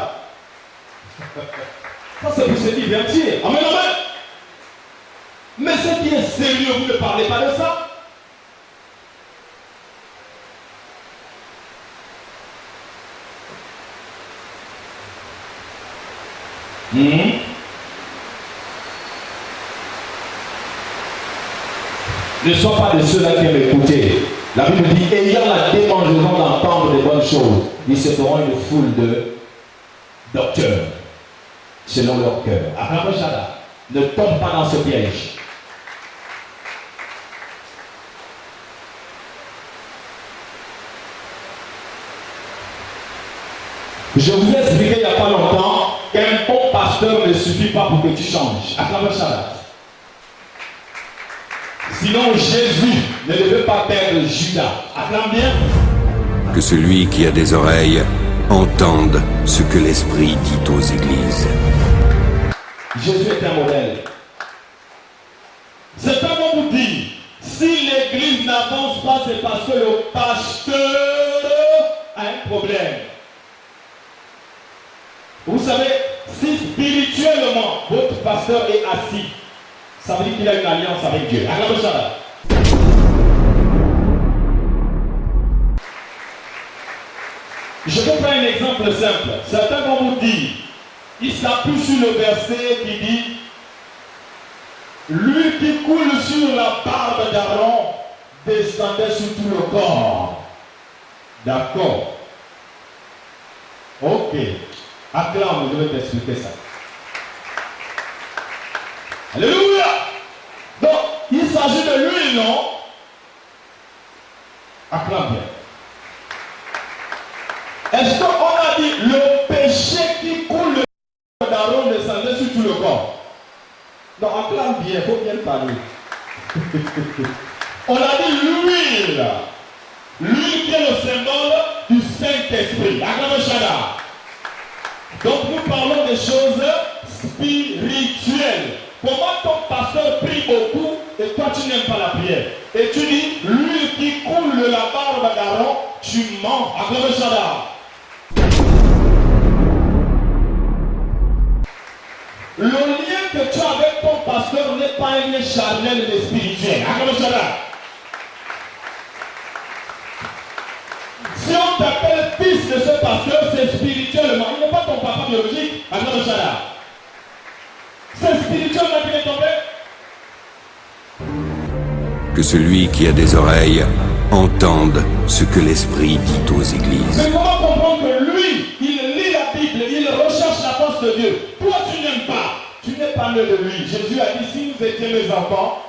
Ça, c'est pour se divertir. Amen, amen. Mais ce qui est sérieux, vous ne parlez pas de ça. Ne sois pas de ceux-là qui aiment écouter. La Bible dit, ayant la démangeaison d'entendre des bonnes choses, ils se feront une foule de docteurs, selon leur cœur. Abraham Shada, ne tombe pas dans ce piège. Je vous ai expliqué il n'y a pas longtemps qu'un bon pasteur ne suffit pas pour que tu changes. Abraham Shada. Sinon, Jésus ne devait pas perdre Judas. Acclame bien.
Que celui qui a des oreilles entende ce que l'Esprit dit aux églises.
Jésus est un modèle. Certains vont vous dire, si l'église n'avance pas, c'est parce que le pasteur a un problème. Vous savez, si spirituellement votre pasteur est assis, ça veut dire qu'il a une alliance avec Dieu. Acclame ça. Je vous prends un exemple simple. Certains vont vous dire, il s'appuie sur le verset qui dit, lui qui coule sur la barbe d'Aaron descendait sur tout le corps. D'accord. Ok. Acclame, je vais t'expliquer ça. Alléluia. Donc, il s'agit de lui, non? Acclame bien. Est-ce qu'on a dit le péché qui coule d'Aaron descendait sur tout le corps? Non, acclame bien, il faut bien parler. On a dit l'huile. L'huile qui est le symbole du Saint-Esprit. Acclame Shada. Donc nous parlons des choses spirituelles. Comment ton pasteur prie beaucoup et toi tu n'aimes pas la prière? Et tu dis, l'huile qui coule de la barbe d'Aaron, tu mens. Acclame Shada. Le lien que tu as avec ton pasteur n'est pas un lien charnel mais spirituel. Acclame Shada. Si on t'appelle fils de ce pasteur, c'est spirituellement. Il n'est pas ton papa biologique. Acclame Shada. C'est spirituellement qu'il est tombé.
Que celui qui a des oreilles entende ce que l'Esprit dit aux églises.
Mais comment comprendre que lui, il lit la Bible, il recherche la face de Dieu. Toi, tu n'aimes pas. Tu n'es pas né de lui. Jésus a dit, si vous étiez mes enfants,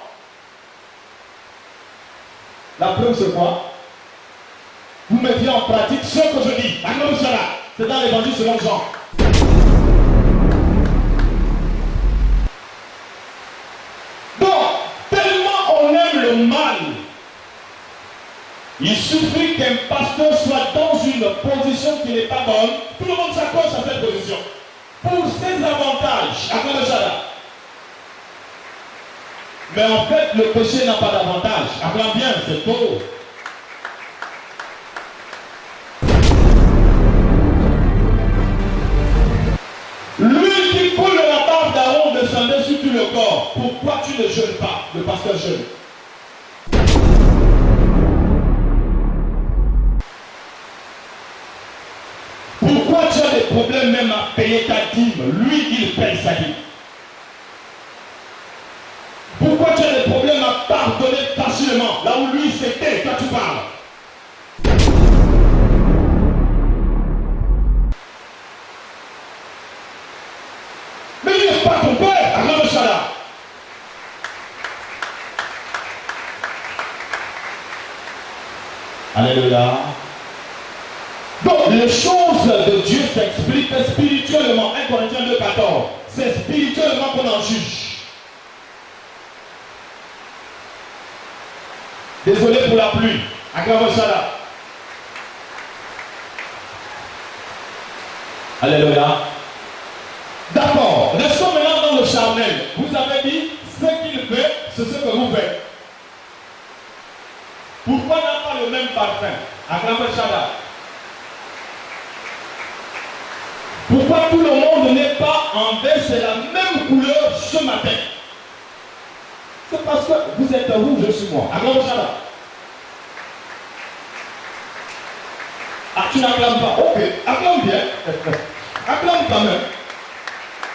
la preuve c'est quoi? Vous mettiez en pratique ce que je dis. C'est dans l'évangile selon Jean. Donc, tellement on aime le mal, il suffit qu'un pasteur soit dans une position qui n'est pas bonne, tout le monde s'accroche à cette position. Pour ses avantages, mais en fait, le péché n'a pas d'avantage. Acclame bien, c'est faux. L'huile qui coule de la barbe d'Aaron descendait sur tout le corps. Pourquoi tu ne jeûnes pas? Le pasteur jeûne. Pourquoi tu as des problèmes même à payer ta dîme? Lui, il paye sa dîme. Pourquoi tu as des problèmes à pardonner facilement? Là où lui c'était, toi tu parles. Mais il n'est pas ton père, Acclame Shada. Alléluia. Donc les choses de Dieu s'expliquent spirituellement. 1 Corinthiens 2,14. C'est spirituellement qu'on en juge. Désolé pour la pluie. Acclame Shada. Alléluia. D'accord. Restons maintenant dans le charnel. Vous avez dit, ce qu'il fait, c'est ce que vous faites. Pourquoi n'a pas le même parfum? Acclame Shada. Pourquoi tout le monde n'est pas en vert, c'est la même couleur ce matin? C'est parce que vous êtes rouge sur moi. Acclame Shada. Ah, tu n'acclames pas. Ok, acclame bien. Acclame quand même.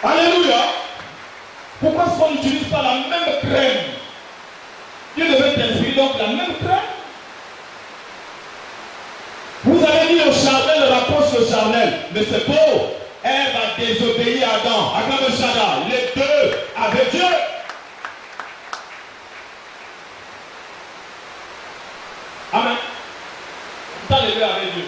Alléluia. Pourquoi est-ce qu'on n'utilise pas la même crème? Dieu devait t'inspirer donc la même crème. Vous avez dit au charnel, rapproche le charnel. Mais c'est beau. Ève a désobéi à Adam. Acclame Shaddai. Les deux avec Dieu. Amen. T'as les deux avec Dieu.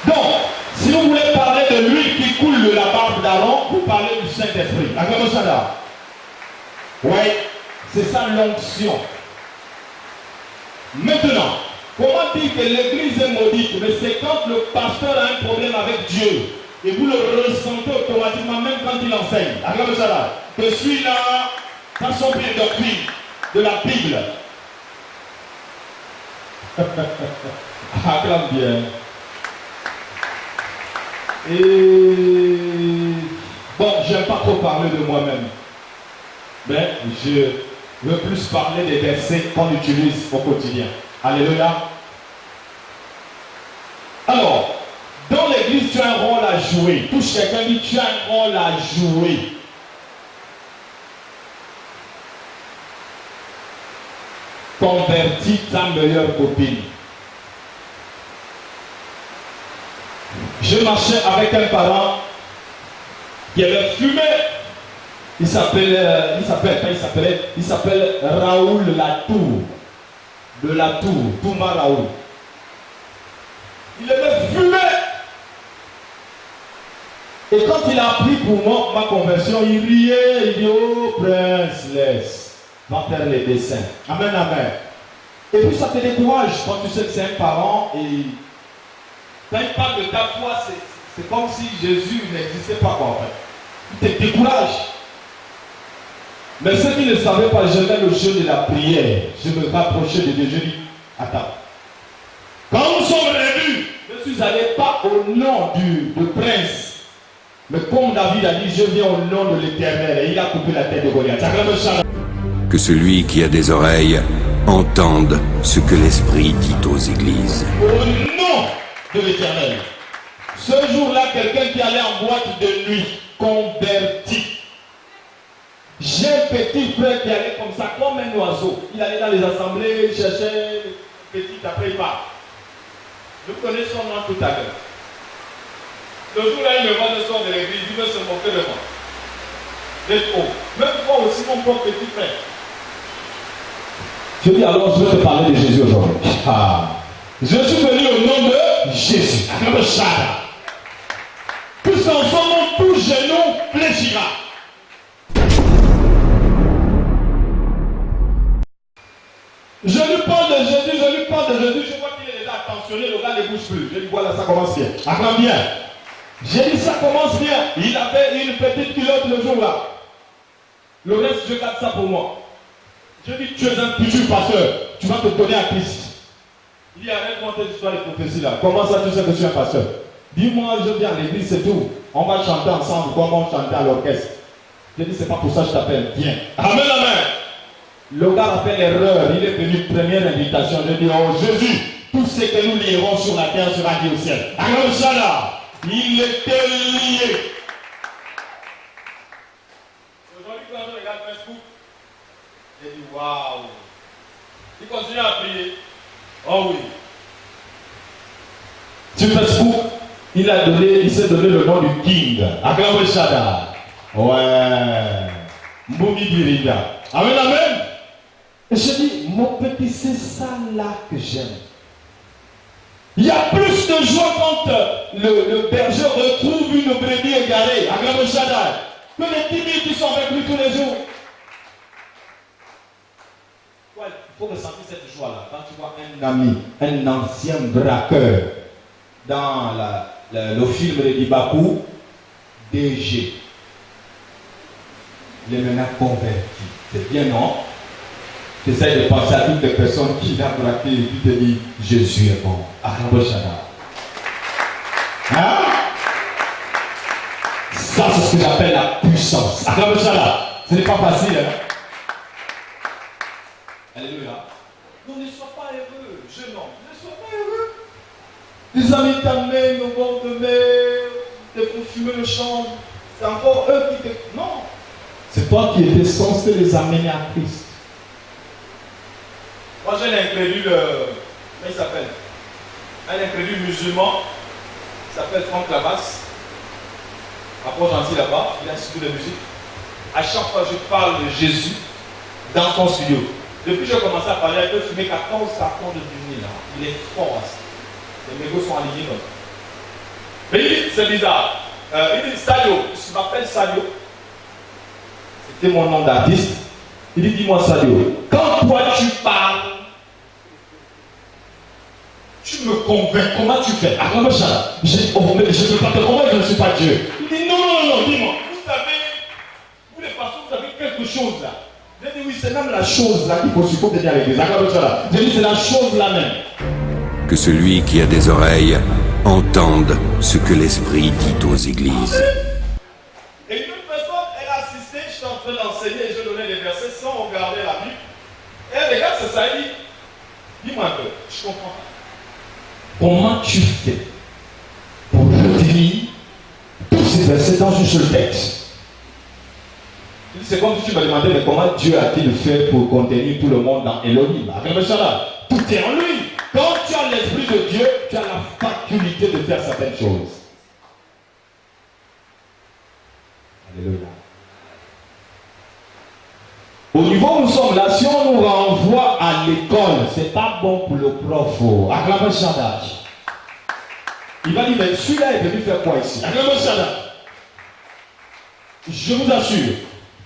Donc, si vous voulez parler de l'huile qui coule de la barbe d'Aaron, vous parlez du Saint-Esprit. Acclame Shaddai. Oui, c'est ça l'onction. Maintenant, comment dire que l'église est maudite? Mais c'est quand le pasteur a un problème avec Dieu. Et vous le ressentez automatiquement, même quand il enseigne. Acclame Shaddai. Que celui-là, ça sont bien doctrine de la Bible. Acclame bien. Et bon, j'aime pas trop parler de moi-même. Mais je veux plus parler des versets qu'on utilise au quotidien. Alléluia. Alors, dans l'église, tu as un rôle à jouer. Touche quelqu'un, dit tu as un rôle à jouer. Convertis ta meilleure copine. Je marchais avec un parent qui avait fumé. Il s'appelle Raoul Latour. De Latour, Touma Raoul. Il avait fumé. Et quand il a appris pour moi ma conversion, il riait, il dit, oh prince, laisse, va faire les dessins. Amen, amen. Et puis ça te décourage quand tu sais que c'est un parent et quand il parle de ta foi, c'est comme si Jésus n'existait pas quoi, en fait. Il te décourage. Mais ceux qui ne savaient pas, j'aimais le jeu de la prière. Je me rapprochais de Dieu. Je dis, attends. Quand nous sommes réunis, je suis allé pas au nom du prince. Mais comme David a dit, je viens au nom de l'Éternel. Et il a coupé la tête de Goliath.
Que celui qui a des oreilles entende ce que l'Esprit dit aux églises.
Au nom de l'Éternel. Ce jour-là, quelqu'un qui allait en boîte de nuit, converti. J'ai un petit frère qui allait comme ça, comme un oiseau. Il allait dans les assemblées, il cherchait petit, après il part. Je connais son nom tout à l'heure. Le jour-là, il me voit de sort de l'église, il veut se moquer de moi. D'être haut. Même moi aussi, mon propre petit frère. Je dis alors, je vais te parler de Jésus aujourd'hui. Je suis venu au nom de Jésus. Acclame Shaddai. Tous ensemble, tous genoux fléchira. Je lui parle de Jésus, je vois qu'il est déjà attentionné, le gars ne bouge plus. Je dis voilà, ça commence bien. Acclame bien. J'ai dit ça commence bien. Il avait une petite culotte le jour-là. Le reste, je garde ça pour moi. Je dis tu es un futur pasteur, tu vas te donner à Christ. Il dit arrête-moi tes histoires de prophétie là. Comment ça tu sais que tu es un pasteur? Dis-moi, je viens à l'église, c'est tout. On va chanter ensemble comme on chantait à l'orchestre. Je dis c'est pas pour ça que je t'appelle. Viens. Amen, amen. Le gars a fait l'erreur, il est venu première invitation. Je dis, oh Jésus, tout ce que nous lierons sur la terre sera dit au ciel. Alors Inch'Allah, il était lié. Aujourd'hui, quand je regarde Facebook, j'ai dit, waouh. Il continue à prier. Oh oui. Sur Facebook, il s'est donné le nom du King. Acclame Shaddai. Ouais. Mboumi Birinda. Amen, amen. Et je dis, mon petit, c'est ça là que j'aime. Il y a plus de joie quand le berger retrouve une brebis égarée, acclame Shaddai, que les 10 000 qui sont avec lui tous les jours. Ouais, il faut ressentir cette joie-là. Quand tu vois un ami, un ancien braqueur, dans le film de Dibakou, DG. Il est maintenant converti. C'est bien, non? Tu essaies de penser à toutes les personnes qui l'ont braqué et qui te disent Jésus est bon. Acclame Shaddai. Hein? Ça, c'est ce que j'appelle la puissance. Acclame Shaddai. Ce n'est pas facile, hein? Alléluia. Non, ne sois pas heureux, jeune homme. Ne sois pas heureux. Les amis t'amènent au bord de mer, te font fumer le champ. C'est encore eux qui te... Non. C'est toi qui étais censé les amener à Christ.
Moi, j'ai un incrédule, comment il s'appelle? Un incrédule musulman, il s'appelle Franck Labasse. Approche gentil là-bas, il a un studio de musique. À chaque fois que je parle de Jésus dans son studio, depuis que j'ai commencé à parler, il peut fumer 14 cartons de vinyle. Il est fort. Les mégots sont alignés comme ça. Mais il dit, c'est bizarre. Il dit Sadio, je m'appelle Sadio. C'était mon nom d'artiste. Il dit, dis-moi Sadio, quand toi tu parles, tu me convaincs, comment tu fais?
Je ne peux pas te convaincre, je ne suis pas Dieu.
Il dit, non, dis-moi. Vous savez, vous les pasteurs, vous avez quelque chose là. J'ai dit, oui, c'est même la chose là qu'il faut supporter à l'église.
J'ai dit, c'est la chose là même.
Que celui qui a des oreilles entende ce que l'Esprit dit aux églises.
Et une autre personne, elle a assisté, je suis en train d'enseigner et je donnais des versets sans regarder la Bible. Et elle regarde, c'est ça, elle dit, dis-moi un peu, je comprends pas.
Comment tu fais pour retenir tous ces versets dans une seule texte?
C'est comme si tu me demandais, mais comment Dieu a-t-il fait pour contenir tout le monde dans Elohim?
Tout est en lui. Quand tu as l'Esprit de Dieu, tu as la faculté de faire certaines choses. Alléluia. Au niveau où nous sommes là, si on nous renvoie à l'école, c'est pas bon pour le prof. Acclamez Shaddai. Il va dire, mais celui-là est venu faire quoi ici? Acclamez Shaddai. Je vous assure,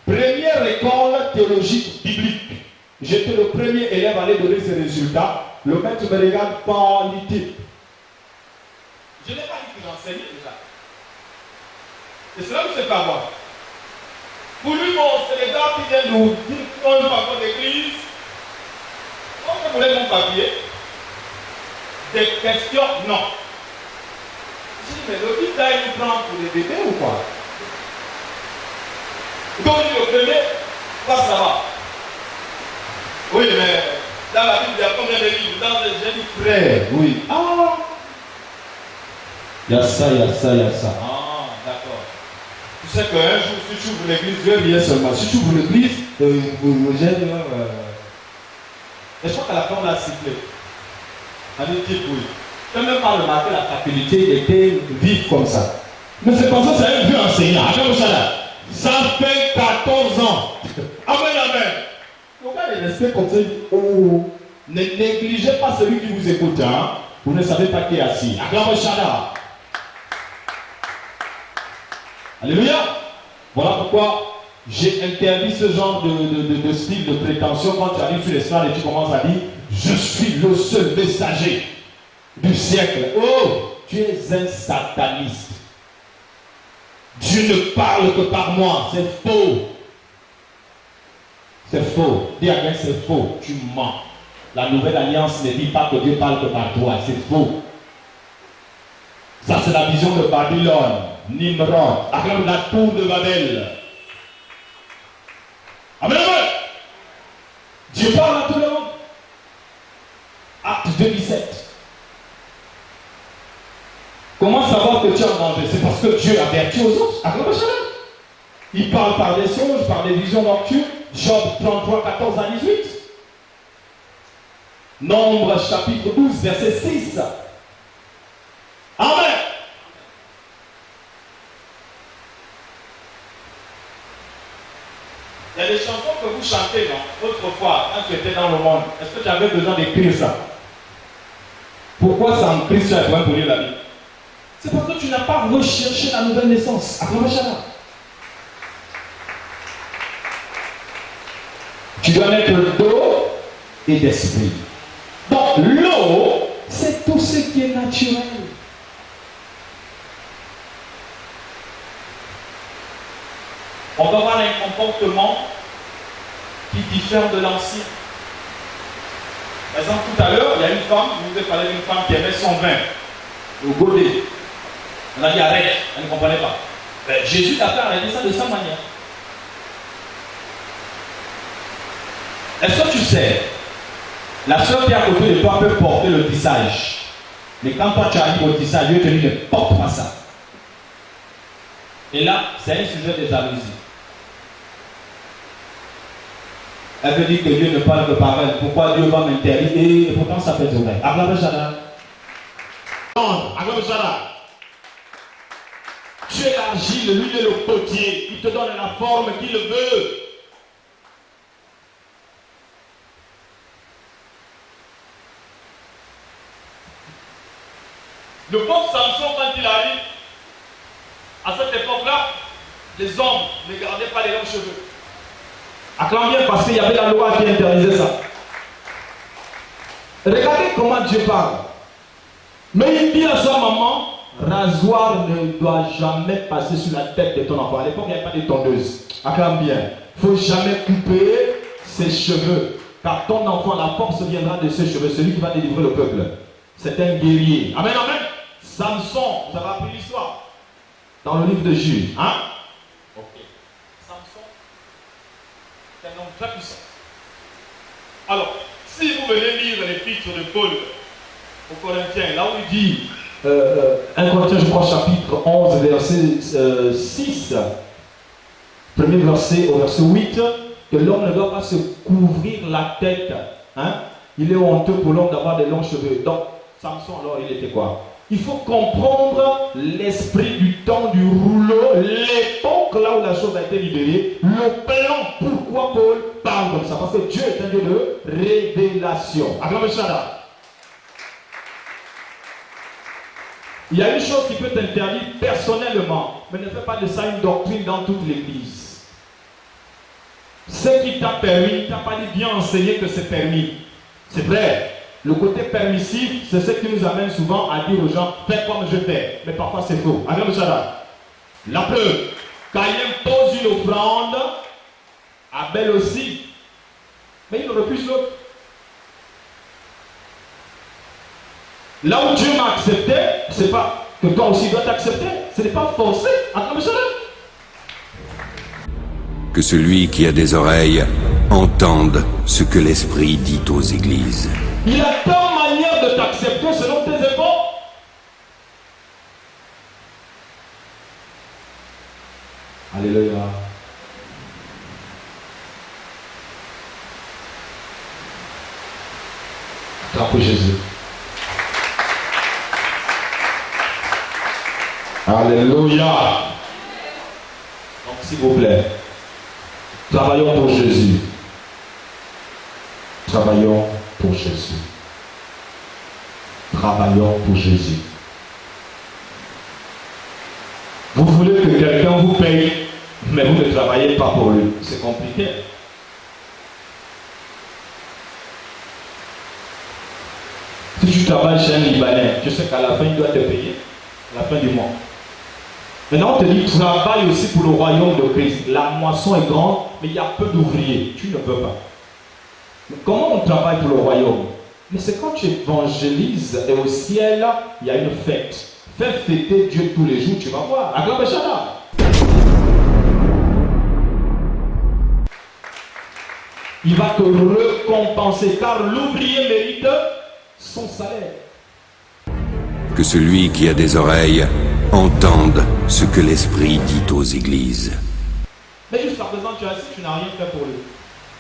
première école théologique biblique. J'étais le premier élève à aller donner ses résultats. Le maître me regarde par l'équipe.
Je n'ai pas dit que j'enseignais déjà. Et cela ne fait pas voir. Pour lui, bon, c'est les gars qui viennent nous dire qu'on ne va pas d'église. Quand vous voulez mon papier, des questions, non. Je dis, mais le petit gars, il nous prend pour des bébés ou quoi? Donc, le premier, ça va. Oui, mais dans la Bible, il y a combien de livres? Dans les j'ai dit frère,
oui. Ah! Il y a ça.
Ah, d'accord. Tu sais qu'un jour, si tu ouvres l'église, Dieu vient seulement. Si tu ouvres l'église, et je crois qu'à la fin, on l'a sifflé. On a dit oui. Tu n'as même pas remarqué la faculté d'être vivre comme ça.
Mais c'est parce que c'est un vieux enseignant. Ça fait 14 ans. Amen. Donc, il est resté comme ça. Oh, ne négligez pas celui qui vous écoute. Hein? Vous ne savez pas qui est assis. Acclamez Shaddai. Alléluia. Voilà pourquoi j'ai interdit ce genre de style de prétention. Quand tu arrives sur l'estrade et tu commences à dire, je suis le seul messager du siècle. Oh, tu es un sataniste. Dieu ne parle que par moi. C'est faux. C'est faux. Dis à quelqu'un, c'est faux. Tu mens. La nouvelle alliance ne dit pas que Dieu parle que par toi. C'est faux. Ça, c'est la vision de Babylone. Nimrod. Acclame la tour de Babel. Amen. Dieu parle à tout le monde. Acte 2:17. Comment savoir que tu es en danger? C'est parce que Dieu avertit aux autres. Acclame Shaddai. Il parle par des songes, par des visions nocturnes. Job 33, 14 à 18. Nombre chapitre 12, verset 6. Amen.
Il y a des chansons que vous chantez, non? Autrefois, quand tu étais dans le monde, est-ce que tu avais besoin d'écrire ça?
Pourquoi c'est en Christ tu as besoin de lire la Bible? C'est parce que tu n'as pas recherché la nouvelle naissance. Acclamez Shaddai. Tu dois naître d'eau et d'esprit. Donc l'eau, c'est tout ce qui est naturel.
On va avoir un comportement qui diffère de l'ancien. Par exemple, tout à l'heure, il y a une femme, je vous ai parlé d'une femme qui aimait son vin, au godet. On a dit arrête, elle ne comprenait pas. Mais Jésus t'a fait arrêter ça de sa manière. Est-ce que tu sais, la soeur qui est à côté de toi peut porter le tissage. Mais quand toi tu arrives au tissage, Dieu te dit ne porte pas ça.
Et là, c'est un sujet de jalousie. Elle veut dire que Dieu ne parle que par elle. Pourquoi Dieu va m'interdire? Et pourtant ça fait du vrai. Acclamez Shaddai.
Acclamez Shaddai. Tu es l'argile, lui il est le potier. Il te donne la forme qu'il veut.
Le pauvre Samson, quand il arrive, à cette époque-là, les hommes ne gardaient pas les longs cheveux.
Acclame bien parce qu'il y avait la loi qui interdisait ça. Regardez comment Dieu parle. Mais il dit à sa maman, rasoir ne doit jamais passer sur la tête de ton enfant. À l'époque, il n'y avait pas de tondeuse. Acclame bien. Il ne faut jamais couper ses cheveux. Car ton enfant, la force viendra de ses cheveux. Celui qui va délivrer le peuple. C'est un guerrier. Amen, amen. Samson, vous avez appris l'histoire dans le livre de Juges. Hein?
Ok. Samson, c'est un homme très puissant. Alors, si vous venez lire l'épître de Paul aux Corinthiens, là où il dit
1 Corinthiens, je crois, chapitre 11, verset 6, premier verset au verset 8, que l'homme ne doit pas se couvrir la tête. Hein? Il est honteux pour l'homme d'avoir des longs cheveux. Donc, Samson, alors, il était quoi? Il faut comprendre l'esprit du temps du rouleau, l'époque là où la chose a été libérée, le plan, pourquoi Paul parle comme ça. Parce que Dieu est un Dieu de révélation. Acclamez Shaddai. Il y a une chose qui peut t'interdire personnellement, mais ne fais pas de ça une doctrine dans toute l'église. Ce qui t'a permis, t'a pas dit bien enseigner que c'est permis. C'est vrai. Le côté permissif, c'est ce qui nous amène souvent à dire aux gens, faites comme je fais. Mais parfois c'est faux. Acclamez Shaddai. La preuve, Caïn pose une offrande, Abel aussi, mais il refuse l'autre. Là où Dieu m'a accepté, c'est pas que toi aussi dois t'accepter. Ce n'est pas forcé. Acclamez Shaddai.
Que celui qui a des oreilles entende ce que l'Esprit dit aux églises.
Il a tant manière de t'accepter selon tes efforts. Alléluia. Acclamez Jésus. Alléluia. Donc s'il vous plaît, travaillons pour Jésus. Travaillons pour Jésus. Travaillons pour Jésus. Vous voulez que quelqu'un vous paye, mais vous ne travaillez pas pour lui. C'est compliqué. Si tu travailles chez un Libanais, tu sais qu'à la fin, il doit te payer. À la fin du mois. Maintenant, on te dit, travaille aussi pour le royaume de Christ. La moisson est grande, mais il y a peu d'ouvriers. Tu ne veux pas. Mais comment on travaille pour le royaume? Mais c'est quand tu évangélises et au ciel, il y a une fête. Fais fêter Dieu tous les jours, tu vas voir. Acclamez Shaddai. Il va te récompenser car l'ouvrier mérite son salaire.
Que celui qui a des oreilles entende ce que l'Esprit dit aux églises.
Mais jusqu'à présent, tu es assis, tu n'as rien fait pour lui.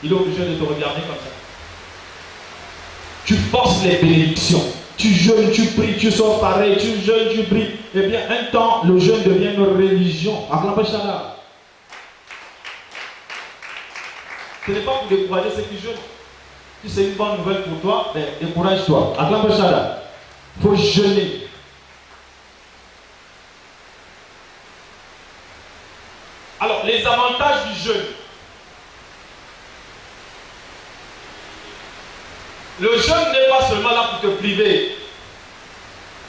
Il est obligé de te regarder comme ça. Tu forces les bénédictions. Tu jeûnes, tu pries, tu sors pareil, tu jeûnes, tu pries. Eh bien, un temps, le jeûne devient une religion. Acclamez Shaddai. Ce n'est pas pour décourager ceux qui jeûnent. Si c'est une bonne nouvelle pour toi, ben, décourage-toi. Acclamez Shaddai. Il faut jeûner.
Alors, les avantages du jeûne. Le jeûne n'est pas seulement là pour te priver.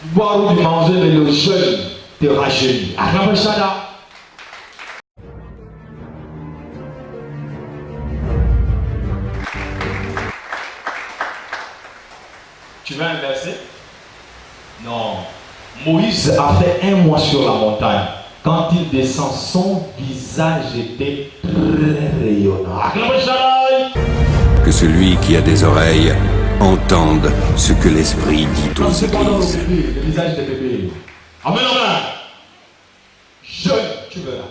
Boire ou de manger, mais le jeûne te rajeunit. Acclamez Shaddai.
Tu veux un verset?
Non. Moïse a fait 1 mois sur la montagne. Quand il descend, son visage était très rayonnant. Acclamez Shaddai.
Que celui qui a des oreilles entende ce que l'Esprit dit aux églises.
Le visage de bébé. Amen, amen. Jeune, tu verras.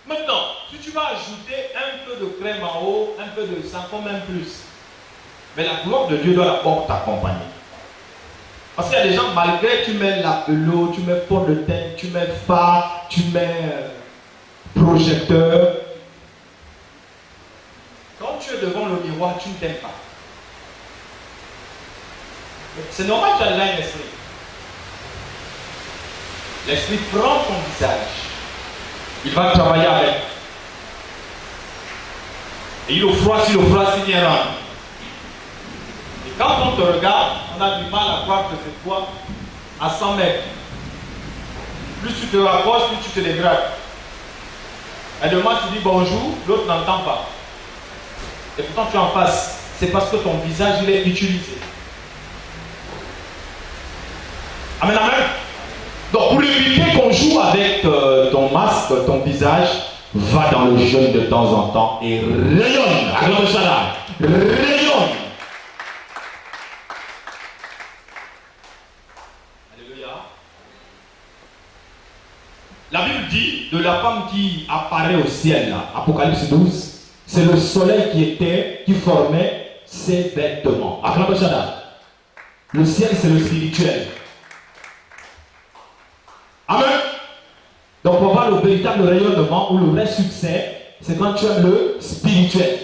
Maintenant, si tu vas ajouter un peu de crème en haut, un peu de sang, même plus. Mais la gloire de Dieu doit d'abord t'accompagner. Parce qu'il y a des gens, malgré que tu mets l'eau, tu mets pot de teint, tu mets phare, tu mets projecteur. Quand tu es devant le miroir, tu ne t'aimes pas. C'est normal que tu as déjà un esprit. L'esprit prend ton visage. Il va travailler avec. Et il le froisse, il vient rendre. Et quand on te regarde, on a du mal à croire que c'est toi à 100 mètres. Plus tu te rapproches, plus tu te dégrades. Et demain tu dis bonjour, l'autre n'entend pas. Et pourtant tu es en face. C'est parce que ton visage il est utilisé. Amen, amen. Donc pour éviter qu'on joue avec ton masque, ton visage, va dans le jeûne de temps en temps et rayonne. Rayonne. Alléluia. La Bible dit de la femme qui apparaît au ciel, là, Apocalypse 12, c'est le soleil qui formait ses vêtements. Le ciel, c'est le spirituel. Amen. Donc pour voir le véritable rayonnement ou le vrai succès, c'est quand tu as le spirituel.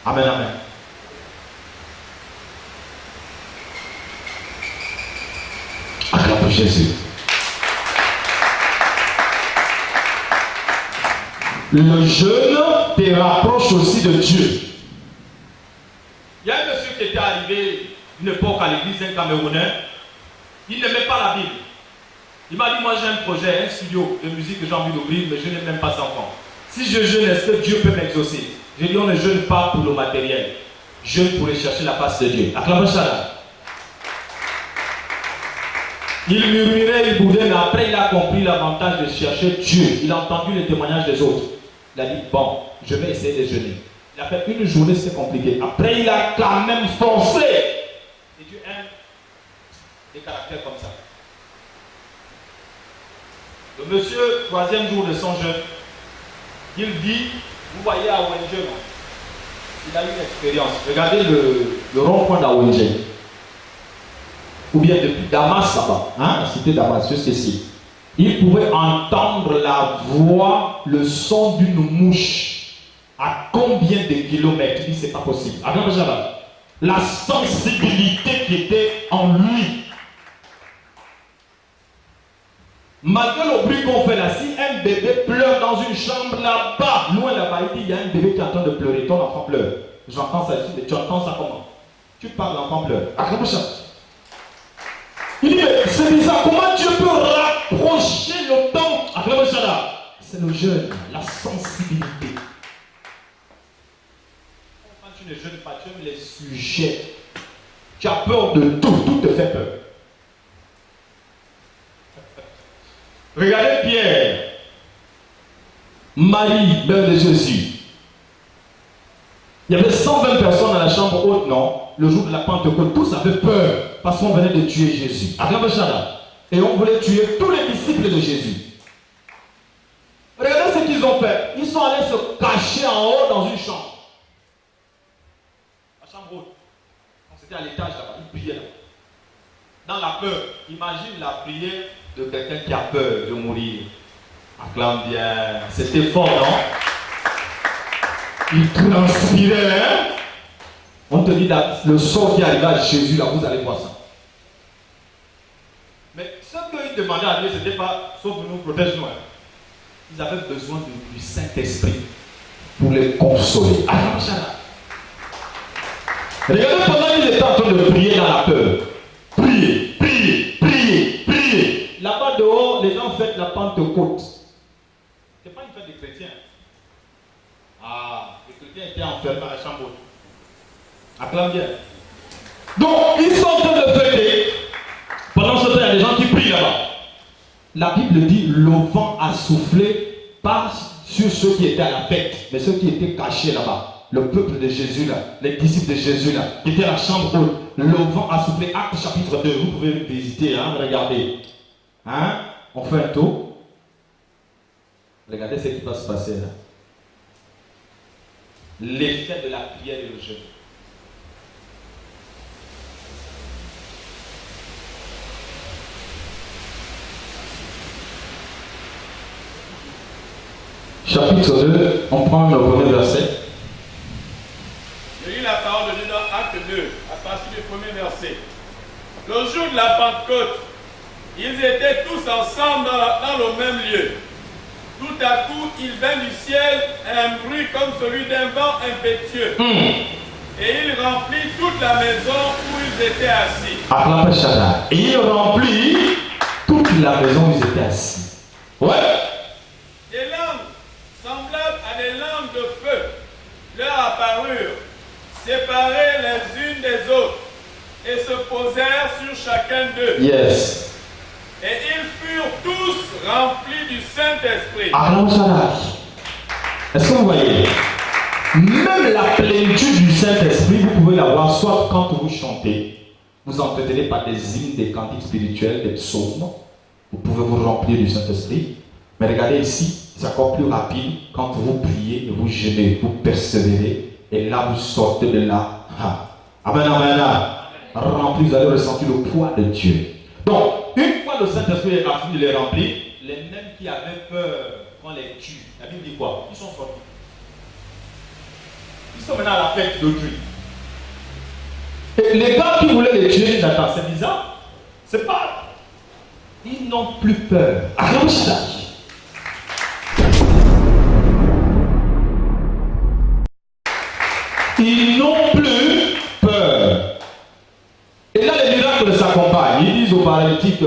Amen, amen. Acclame Jésus. Le jeûne te rapproche aussi de Dieu. Il y a un monsieur qui était arrivé une époque à l'église, un Camerounais. Il n'aimait pas la Bible. Il m'a dit, moi j'ai un projet, un studio de musique que j'ai envie d'ouvrir, mais je n'ai même pas d'enfant. Si je jeûne, est-ce que Dieu peut m'exaucer? J'ai dit, on ne jeûne pas pour le matériel. Jeûne pour aller chercher la face de Dieu. Acclamez ça. Il murmurait, il boudait, mais après il a compris l'avantage de chercher Dieu. Il a entendu les témoignages des autres. Il a dit, bon, je vais essayer de jeûner. Il a fait une journée, c'est compliqué. Après, il a quand même foncé. Et Dieu aime des caractères comme ça. Le monsieur, troisième jour de son jeûne, il dit, vous voyez à Wenje, il a eu une expérience. Regardez le rond-point d'Awenje. Ou bien depuis Damas là-bas, hein, la cité Damas, juste ici. Il pouvait entendre la voix, le son d'une mouche. À combien de kilomètres? Il dit c'est pas possible. La sensibilité qui était en lui. Malgré le bruit qu'on fait là, si un bébé pleure dans une chambre là-bas, loin là-bas, il dit il y a un bébé qui est en train de pleurer, ton enfant pleure. J'entends ça ici, mais tu entends ça comment? Tu parles, l'enfant pleure. Il dit mais c'est bizarre, comment Dieu peut rapprocher le temps? C'est le jeûne, la sensibilité. Quand tu ne jeûnes pas, tu aimes les sujets. Tu as peur de tout, tout te fait peur. Regardez Pierre, Marie, mère de Jésus. Il y avait 120 personnes dans la chambre haute, non? Le jour de la Pentecôte, tous avaient peur parce qu'on venait de tuer Jésus. Et on voulait tuer tous les disciples de Jésus. Regardez ce qu'ils ont fait. Ils sont allés se cacher en haut dans une chambre. La chambre haute. C'était à l'étage là-bas. Ils priaient là. Dans la peur. Imagine la prière de quelqu'un qui a peur de mourir. Acclame bien. C'était fort, non? Il transpirait. Hein? On te dit le sort qui arrive à Jésus, là, vous allez voir ça. Mais ce qu'ils demandaient à Dieu, ce n'était pas sauve-nous, protège-nous. Ils avaient besoin du Saint-Esprit pour les consoler. Regardez pendant qu'ils étaient en train de prier dans la peur. Priez, priez, priez, priez. Là-bas dehors, les gens fêtent la Pentecôte. Ce n'est pas une fête des chrétiens. Ah, les chrétiens étaient enfermés dans la chambre haute. Acclame bien. Donc, ils sont en train de fêter. Pendant ce temps, il y a des gens qui prient là-bas. La Bible dit, le vent a soufflé, pas sur ceux qui étaient à la fête, mais ceux qui étaient cachés là-bas.
le peuple de Jésus là, les disciples de Jésus là, qui étaient à la chambre haute, le vent a soufflé, Acte chapitre 2, vous pouvez visiter, hein, regardez. Hein? On fait un tour. Regardez ce qui va se passer là. L'effet de la prière et le jeûne. Chapitre 2, on prend le premier verset.
Je lis la parole de Dieu dans Acte 2, à partir du premier verset. Le jour de la Pentecôte, ils étaient tous ensemble dans le même lieu. Tout à coup, il vint du ciel un bruit comme celui d'un vent impétueux. Et il remplit toute la maison où ils étaient assis.
Et il remplit toute la maison où ils étaient assis. Ouais.
Des langues semblables à des langues de feu leur apparurent, séparées les unes des autres, et se posèrent sur chacun d'eux.
Yes.
Et ils furent tous remplis du Saint-Esprit.
Est-ce que vous voyez? Même la plénitude du Saint-Esprit, vous pouvez l'avoir soit quand vous chantez, vous entretenez par des hymnes, des cantiques spirituels, des psaumes. Vous pouvez vous remplir du Saint-Esprit. Mais regardez ici, c'est encore plus rapide quand vous priez et vous jeûnez, vous persévérez, et là vous sortez de là. Amen, amen, amen. Rempli, vous allez ressentir le poids de Dieu. Donc, une fois le Saint-Esprit a fini de les remplir, les mêmes qui avaient peur qu'on les tue, la Bible dit quoi? Ils sont sortis. Ils sont maintenant à la fête d'autrui. Et les gars qui voulaient les tuer, ils attendent. C'est bizarre. C'est pas. Ils n'ont plus peur. Ils n'ont plus peur. Et là, les miracles s'accompagnent. Ils disent aux paralytiques,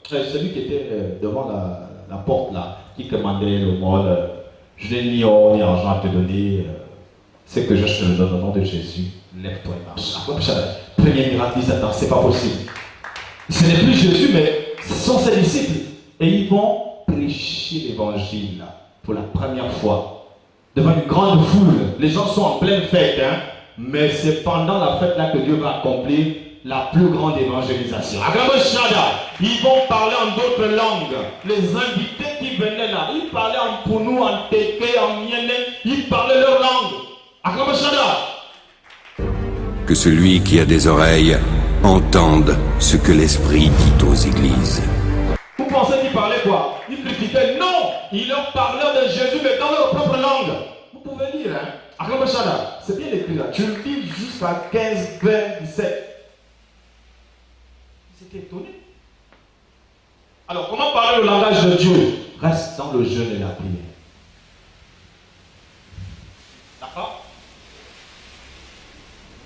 celui qui était devant la porte là, qui commandait le monde, je n'ai ni or ni argent à te donner, ce que je te donne au nom de Jésus, lève-toi et marche. Premier miracle, ils attendent, c'est pas possible. Ce n'est plus Jésus, mais ce sont ses disciples. Et ils vont prêcher l'évangile là, pour la première fois, devant une grande foule. Les gens sont en pleine fête, hein, mais c'est pendant la fête là que Dieu va accomplir la plus grande évangélisation. Ils vont parler en d'autres langues. Les invités qui venaient là, ils parlaient en Pounou, en Téké, en Mienné, ils parlaient leur langue.
Que celui qui a des oreilles entende ce que l'Esprit dit aux églises.
Vous pensez qu'ils parlaient quoi? Ils critiquaient? Non! Ils leur parlaient de Jésus, mais dans leur propre langue. Vous pouvez lire, hein? C'est bien écrit là. Tu le lis jusqu'à 15, 20, 17. C'était étonné. Alors, comment parler le langage de Dieu? Reste dans le jeûne et la prière. D'accord?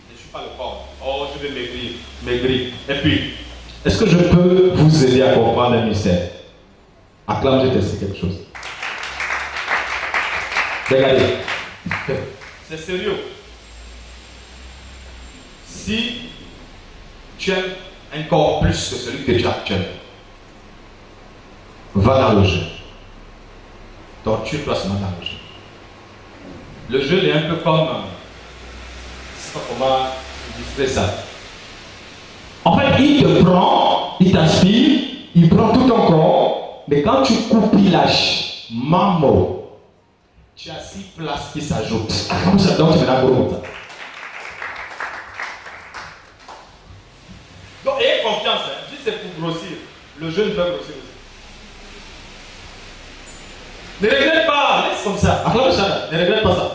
Je ne suis pas le corps. Oh, je vais maigrir. Maigrir. Et puis, est-ce que je peux vous aider à comprendre un mystère? Acclame, je vais tester quelque chose. Regardez. C'est sérieux. Si tu aimes encore plus que celui que tu as actuellement, va dans le jeûne. Torture-toi seulement dans le jeûne. Le jeûne est un peu comme, je ne sais pas comment illustrer ça. En fait, il te prend, il t'aspire, il prend tout ton corps, mais quand tu coupes, il lâche. Mammo, tu as 6 places qui s'ajoutent. Comme ça, donc tu fais la comme ça. Donc, ayez confiance, hein. Si c'est pour grossir, le jeûne peut grossir aussi. Ne regrette pas, laisse comme ça. Ne regrette pas ça.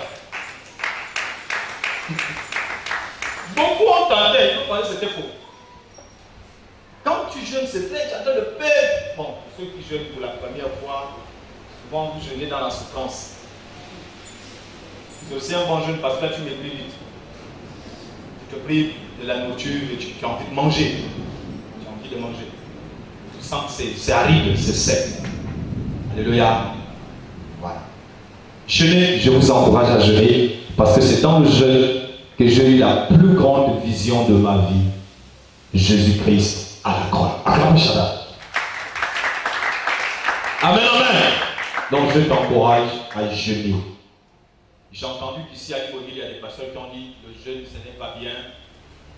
Beaucoup entendaient, ils pensaient que c'était faux. Quand tu jeûnes, c'est vrai, tu as de paix. Bon, pour ceux qui jeûnent pour la première fois, souvent vous jeûnez dans la souffrance. C'est aussi un bon jeûne parce que là tu maigris vite. Tu te prives de la nourriture et tu as envie de manger. Tu as envie de manger. Tu sens que c'est aride, c'est sec. Alléluia. Voilà. Jeûnez, je vous encourage à jeûner parce que c'est dans le jeûne que j'ai eu la plus grande vision de ma vie. Jésus-Christ à la croix. Amen, amen. Donc je t'encourage à jeûner. J'ai entendu qu'ici à Libreville, il y a des pasteurs qui ont dit le jeûne, ce n'est pas bien.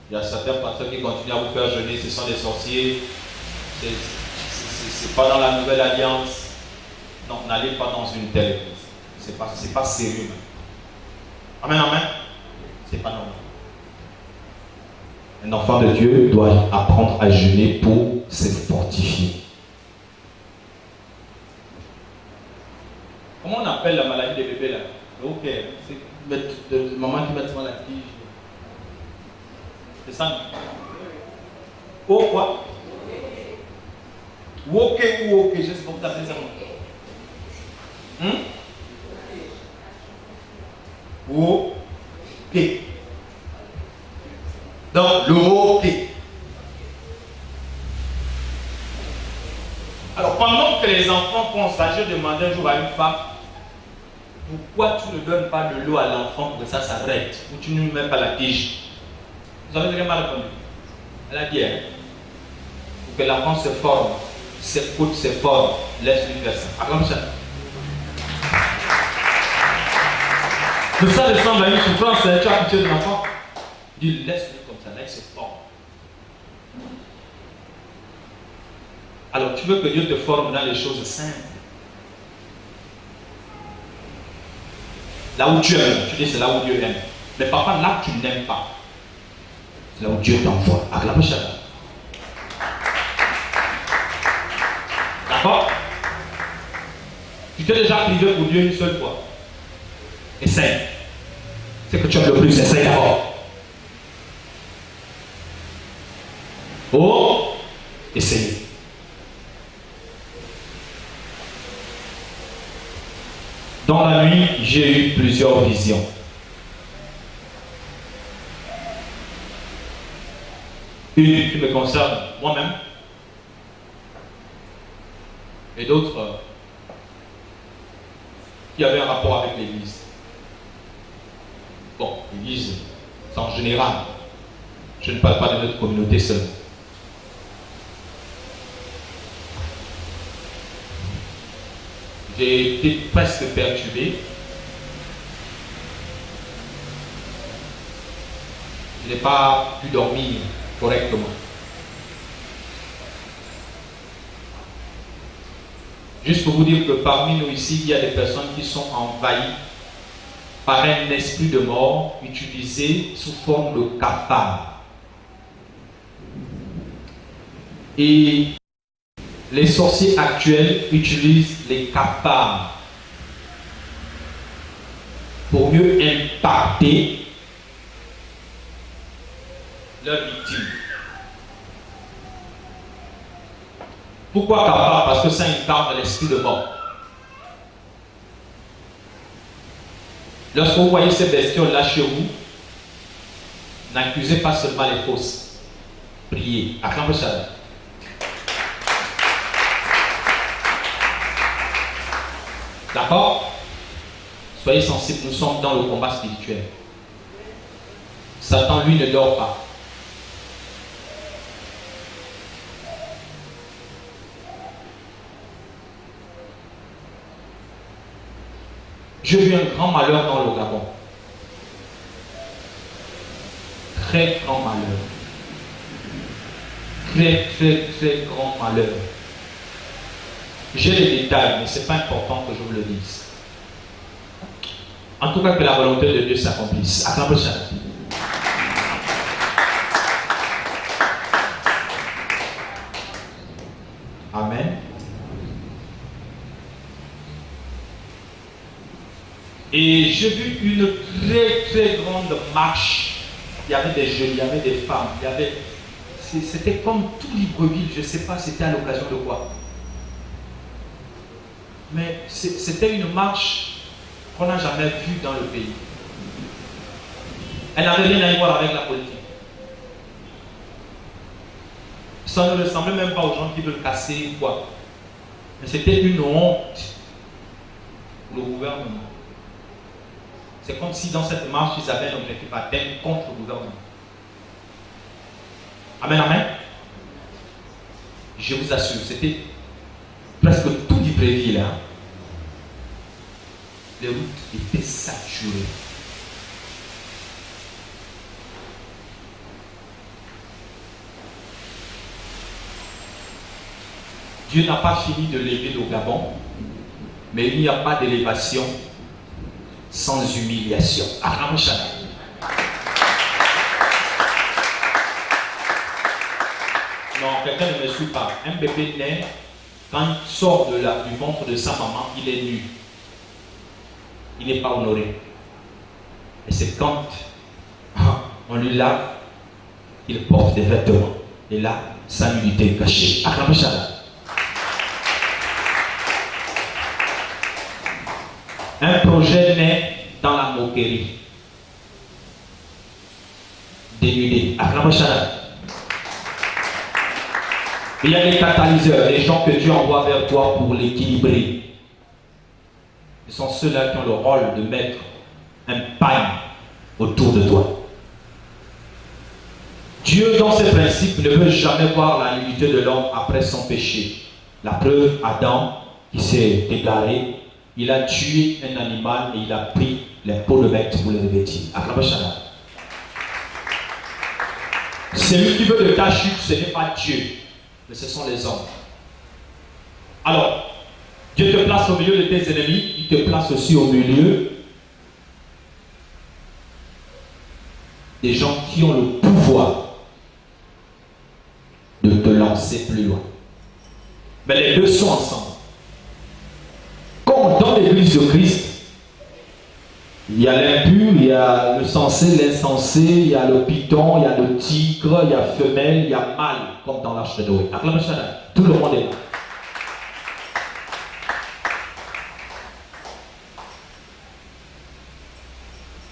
Il y a certains pasteurs qui continuent à vous faire jeûner, ce sont des sorciers. C'est pas dans la nouvelle alliance. Non, n'allez pas dans une telle église. C'est pas sérieux. Amen, amen. C'est pas normal. Un enfant de Dieu doit apprendre à jeûner pour se fortifier. Comment on appelle la maladie des bébés là? Ok, c'est maman qui met devant la tige. C'est ça? Oh quoi? Ok ou ok, je sais pas vous appelez ça. Ok. Donc le mot ok. Alors pendant que les enfants font ça, je demandais un jour à une femme, pourquoi tu ne donnes pas de l'eau à l'enfant pour que ça s'arrête? Ou tu ne mets pas la tige? Vous avez vraiment répondu. Elle a dit, pour que l'enfant se forme, s'écoute, se forme, laisse-lui faire ça. Acclame ça. Que ça ressemble à une souffrance, tu as pitié de l'enfant. Dis, laisse-le comme ça, là il se forme. Alors tu veux que Dieu te forme dans les choses simples. Là où tu aimes, tu dis c'est là où Dieu aime. Mais parfois là où tu n'aimes pas, c'est là où Dieu t'envoie. Acclame ça. D'accord? Tu t'es déjà privé pour Dieu une seule fois. Essaye. C'est que tu aimes le plus, essaye d'abord. Oh, essayez. Dans la nuit, j'ai eu plusieurs visions. Une qui me concerne moi-même et d'autres qui avaient un rapport avec l'Église. Bon, l'Église, c'est en général. Je ne parle pas de notre communauté seulement. J'ai été presque perturbé. Je n'ai pas pu dormir correctement. Juste pour vous dire que parmi nous ici, il y a des personnes qui sont envahies par un esprit de mort utilisé sous forme de cafard. Et les sorciers actuels utilisent les cafards pour mieux impacter leurs victimes. Pourquoi cafard? Parce que ça incarne l'esprit de mort. Lorsque vous voyez ces bestioles-là chez vous, n'accusez pas seulement les fausses. Priez. Acclamez ça. D'accord? Soyez sensibles, nous sommes dans le combat spirituel. Satan, lui, ne dort pas. J'ai vu un grand malheur dans le Gabon. Très grand malheur. Très, très, très grand malheur. J'ai les détails, mais ce n'est pas important que je vous le dise. En tout cas, que la volonté de Dieu s'accomplisse. Acclamez ça. Amen. Et j'ai vu une très très grande marche. Il y avait des jeunes, il y avait des femmes, il y avait... C'était comme tout Libreville, je ne sais pas c'était à l'occasion de quoi. Mais c'était une marche qu'on n'a jamais vue dans le pays. Elle n'avait rien à y voir avec la politique. Ça ne ressemblait même pas aux gens qui veulent casser ou quoi. Mais c'était une honte pour le gouvernement. C'est comme si dans cette marche, ils avaient un objectif à atteindre contre le gouvernement. Amen, amen. Je vous assure, c'était presque tout Libreville. les routes étaient saturées. Dieu n'a pas fini de l'élever au Gabon, mais il n'y a pas d'élévation sans humiliation. Non, quelqu'un ne me suit pas. Un bébé naît, quand il sort du ventre de sa maman, il est nu. Il n'est pas honoré. Et c'est quand on lui lave, il porte des vêtements. Et là, sa nudité est cachée. Un projet naît dans la moquerie. Dénudé. Il y a des catalyseurs, des gens que Dieu envoie vers toi pour l'équilibrer. Ce sont ceux-là qui ont le rôle de mettre un pagne autour de toi. Dieu, dans ses principes, ne veut jamais voir la nudité de l'homme après son péché. La preuve, Adam, qui s'est égaré, il a tué un animal et il a pris les peaux de bête pour les revêtir. Celui qui veut de ta chute, ce n'est pas Dieu, mais ce sont les hommes. Alors, Dieu te place au milieu de tes ennemis, il te place aussi au milieu des gens qui ont le pouvoir de te lancer plus loin. Mais les deux sont ensemble. Comme dans l'église de Christ, il y a l'impur, il y a le sensé, l'insensé, il y a le python, il y a le tigre, il y a femelle, il y a mâle, comme dans l'arche de Noé. Tout le monde est là.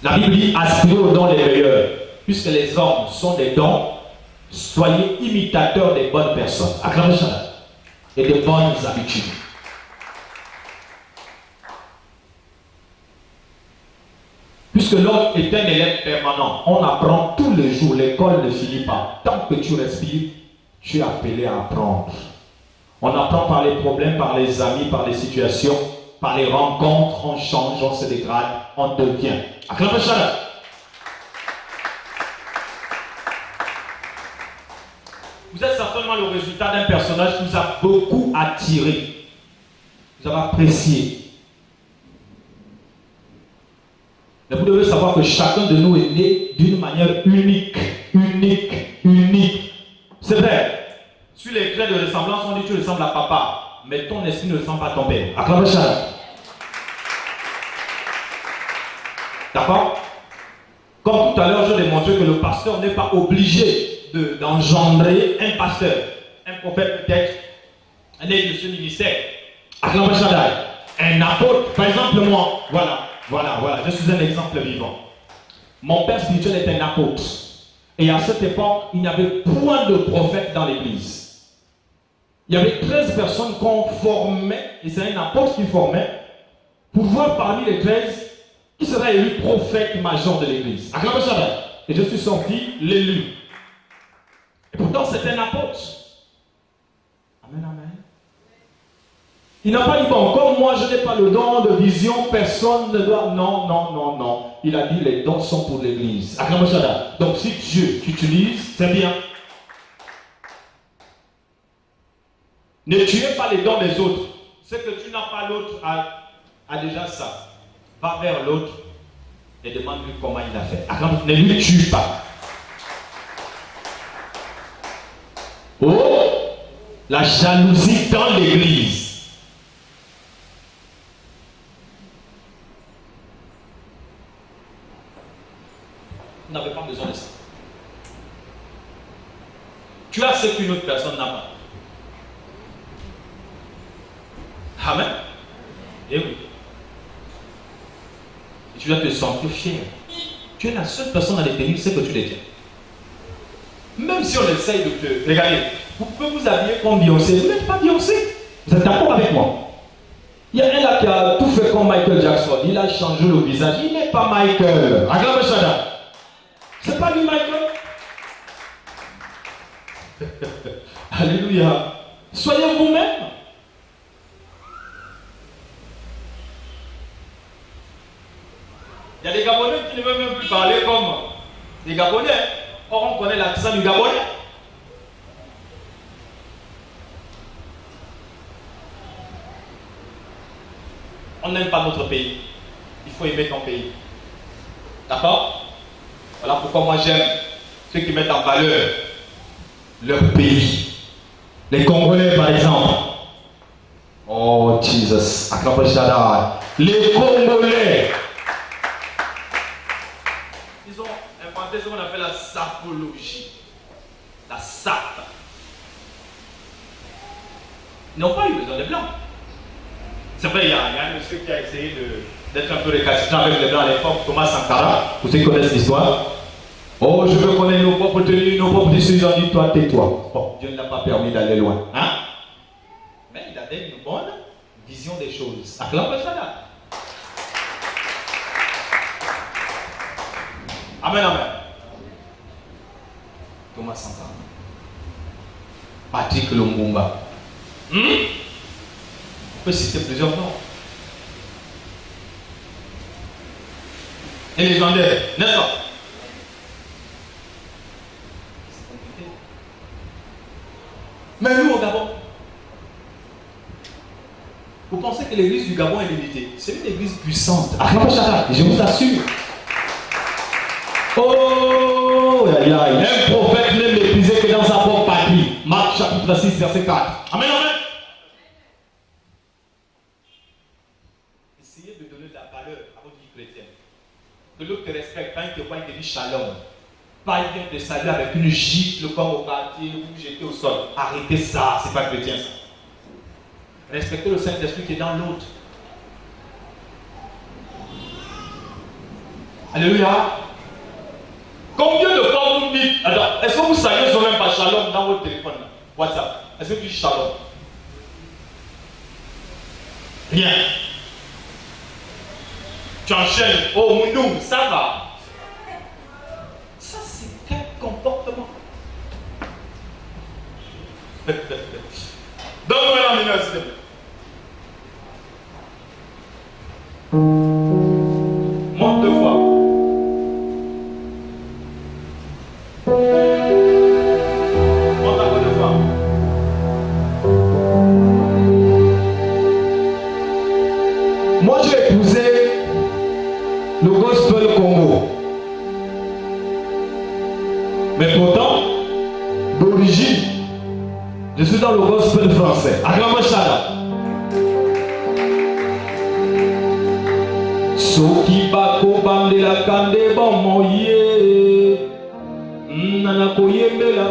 La Bible dit aspirez aux dons les meilleurs, puisque les hommes sont des dons, soyez imitateurs des bonnes personnes et des bonnes habitudes. Puisque l'homme est un élève permanent, on apprend tous les jours, l'école ne finit pas. Tant que tu respires, tu es appelé à apprendre. On apprend par les problèmes, par les amis, par les situations, par les rencontres, on change, on se dégrade, on devient. Vous êtes certainement le résultat d'un personnage qui vous a beaucoup attiré. Vous avez apprécié. Mais vous devez savoir que chacun de nous est né d'une manière unique. C'est vrai. Sur les traits de ressemblance, on dit que tu ressembles à papa. Mais ton esprit ne ressemble pas à ton père. D'accord? Comme tout à l'heure, je démontrais que le pasteur n'est pas obligé d'engendrer un pasteur. Un prophète peut-être né de ce ministère. Un apôtre, par exemple moi, voilà, je suis un exemple vivant. Mon père spirituel est un apôtre. Et à cette époque, il n'y avait point de prophète dans l'église. Il y avait 13 personnes qu'on formait, et c'est un apôtre qui formait, pour voir parmi les 13 qui serait élu prophète major de l'église. Et je suis sorti l'élu. Et pourtant, c'est un apôtre. Amen, amen. Il n'a pas dit, bon, comme moi je n'ai pas le don de vision, personne ne doit. Non. Il a dit, les dons sont pour l'église. Donc si Dieu t'utilise, c'est bien. Ne tuez pas les dons des autres. C'est que tu n'as pas, l'autre a déjà ça. Va vers l'autre et demande-lui comment il a fait. Ne lui tue pas. Oh, la jalousie dans l'église. Vous n'avez pas besoin de ça. Tu as ce qu'une autre personne n'a pas. Amen. Et oui. Et tu dois te sentir fier. Tu es la seule personne à détenir ce que tu détiens. Même si on essaye de te... Regardez, vous pouvez vous habiller comme Beyoncé. Vous n'êtes pas Beyoncé. Vous êtes d'accord avec moi? Il y a un là qui a tout fait comme Michael Jackson. Il a changé le visage. Il n'est pas Michael. Regarde Shada. C'est pas lui Michael. Alléluia. Soyez vous-même.
il ne veut même plus parler comme les Gabonais. Or, on connaît l'accent du Gabonais. On n'aime pas notre pays. Il faut aimer ton pays. D'accord? Voilà pourquoi moi j'aime ceux qui mettent en valeur leur pays. Les Congolais par exemple. Oh Jesus. Les Congolais. Ils ont inventé ce qu'on appelle la sapologie. La sape. Ils n'ont pas eu besoin de blancs. C'est vrai, il y a un monsieur qui a essayé d'être un peu récalcitrant avec les blancs à l'époque, Thomas Sankara, pour ceux qui connaissent l'histoire. Oh, je veux connaître nos propres tenues, nos propres décisions. Dit toi, tais-toi. Bon, Dieu ne l'a pas permis d'aller loin. Hein? Mais il avait une bonne vision des choses. Acclamez ça. Amen, amen. Thomas Sankara. Patrick Lumumba. On peut citer plusieurs noms. Et légendaire, n'est-ce pas? C'est compliqué. Mais nous au Gabon, vous pensez que l'église du Gabon est limitée? C'est une église puissante. Je vous assure. Oh, il y a un prophète n'est méprisé que dans sa propre patrie. Marc chapitre 6, verset 4. Amen, amen. Essayez de donner de la valeur à votre vie chrétienne. Que l'autre te respecte, quand il te voit, il te dit shalom. Pas il vient te saluer avec une gifle comme au quartier ou jeter au sol. Arrêtez ça, c'est pas chrétien ça. Respectez le Saint-Esprit qui est dans l'autre. Alléluia. Combien de fois vous me dites, alors, est-ce que vous saluez même pas shalom dans votre téléphone là? WhatsApp? Est-ce que tu dis shalom? Rien. Tu enchaînes, oh Moundou, ça va. Ça c'est quel comportement? Donne-moi la minute, s'il te plaît. Monte 2 fois. Monte encore 2 fois.
Moi j'ai épousé le gospel Congo. Mais pourtant, d'origine, je suis dans le gospel français. Acclamez ça. Soki bako bandela kande bomoye nana koyembela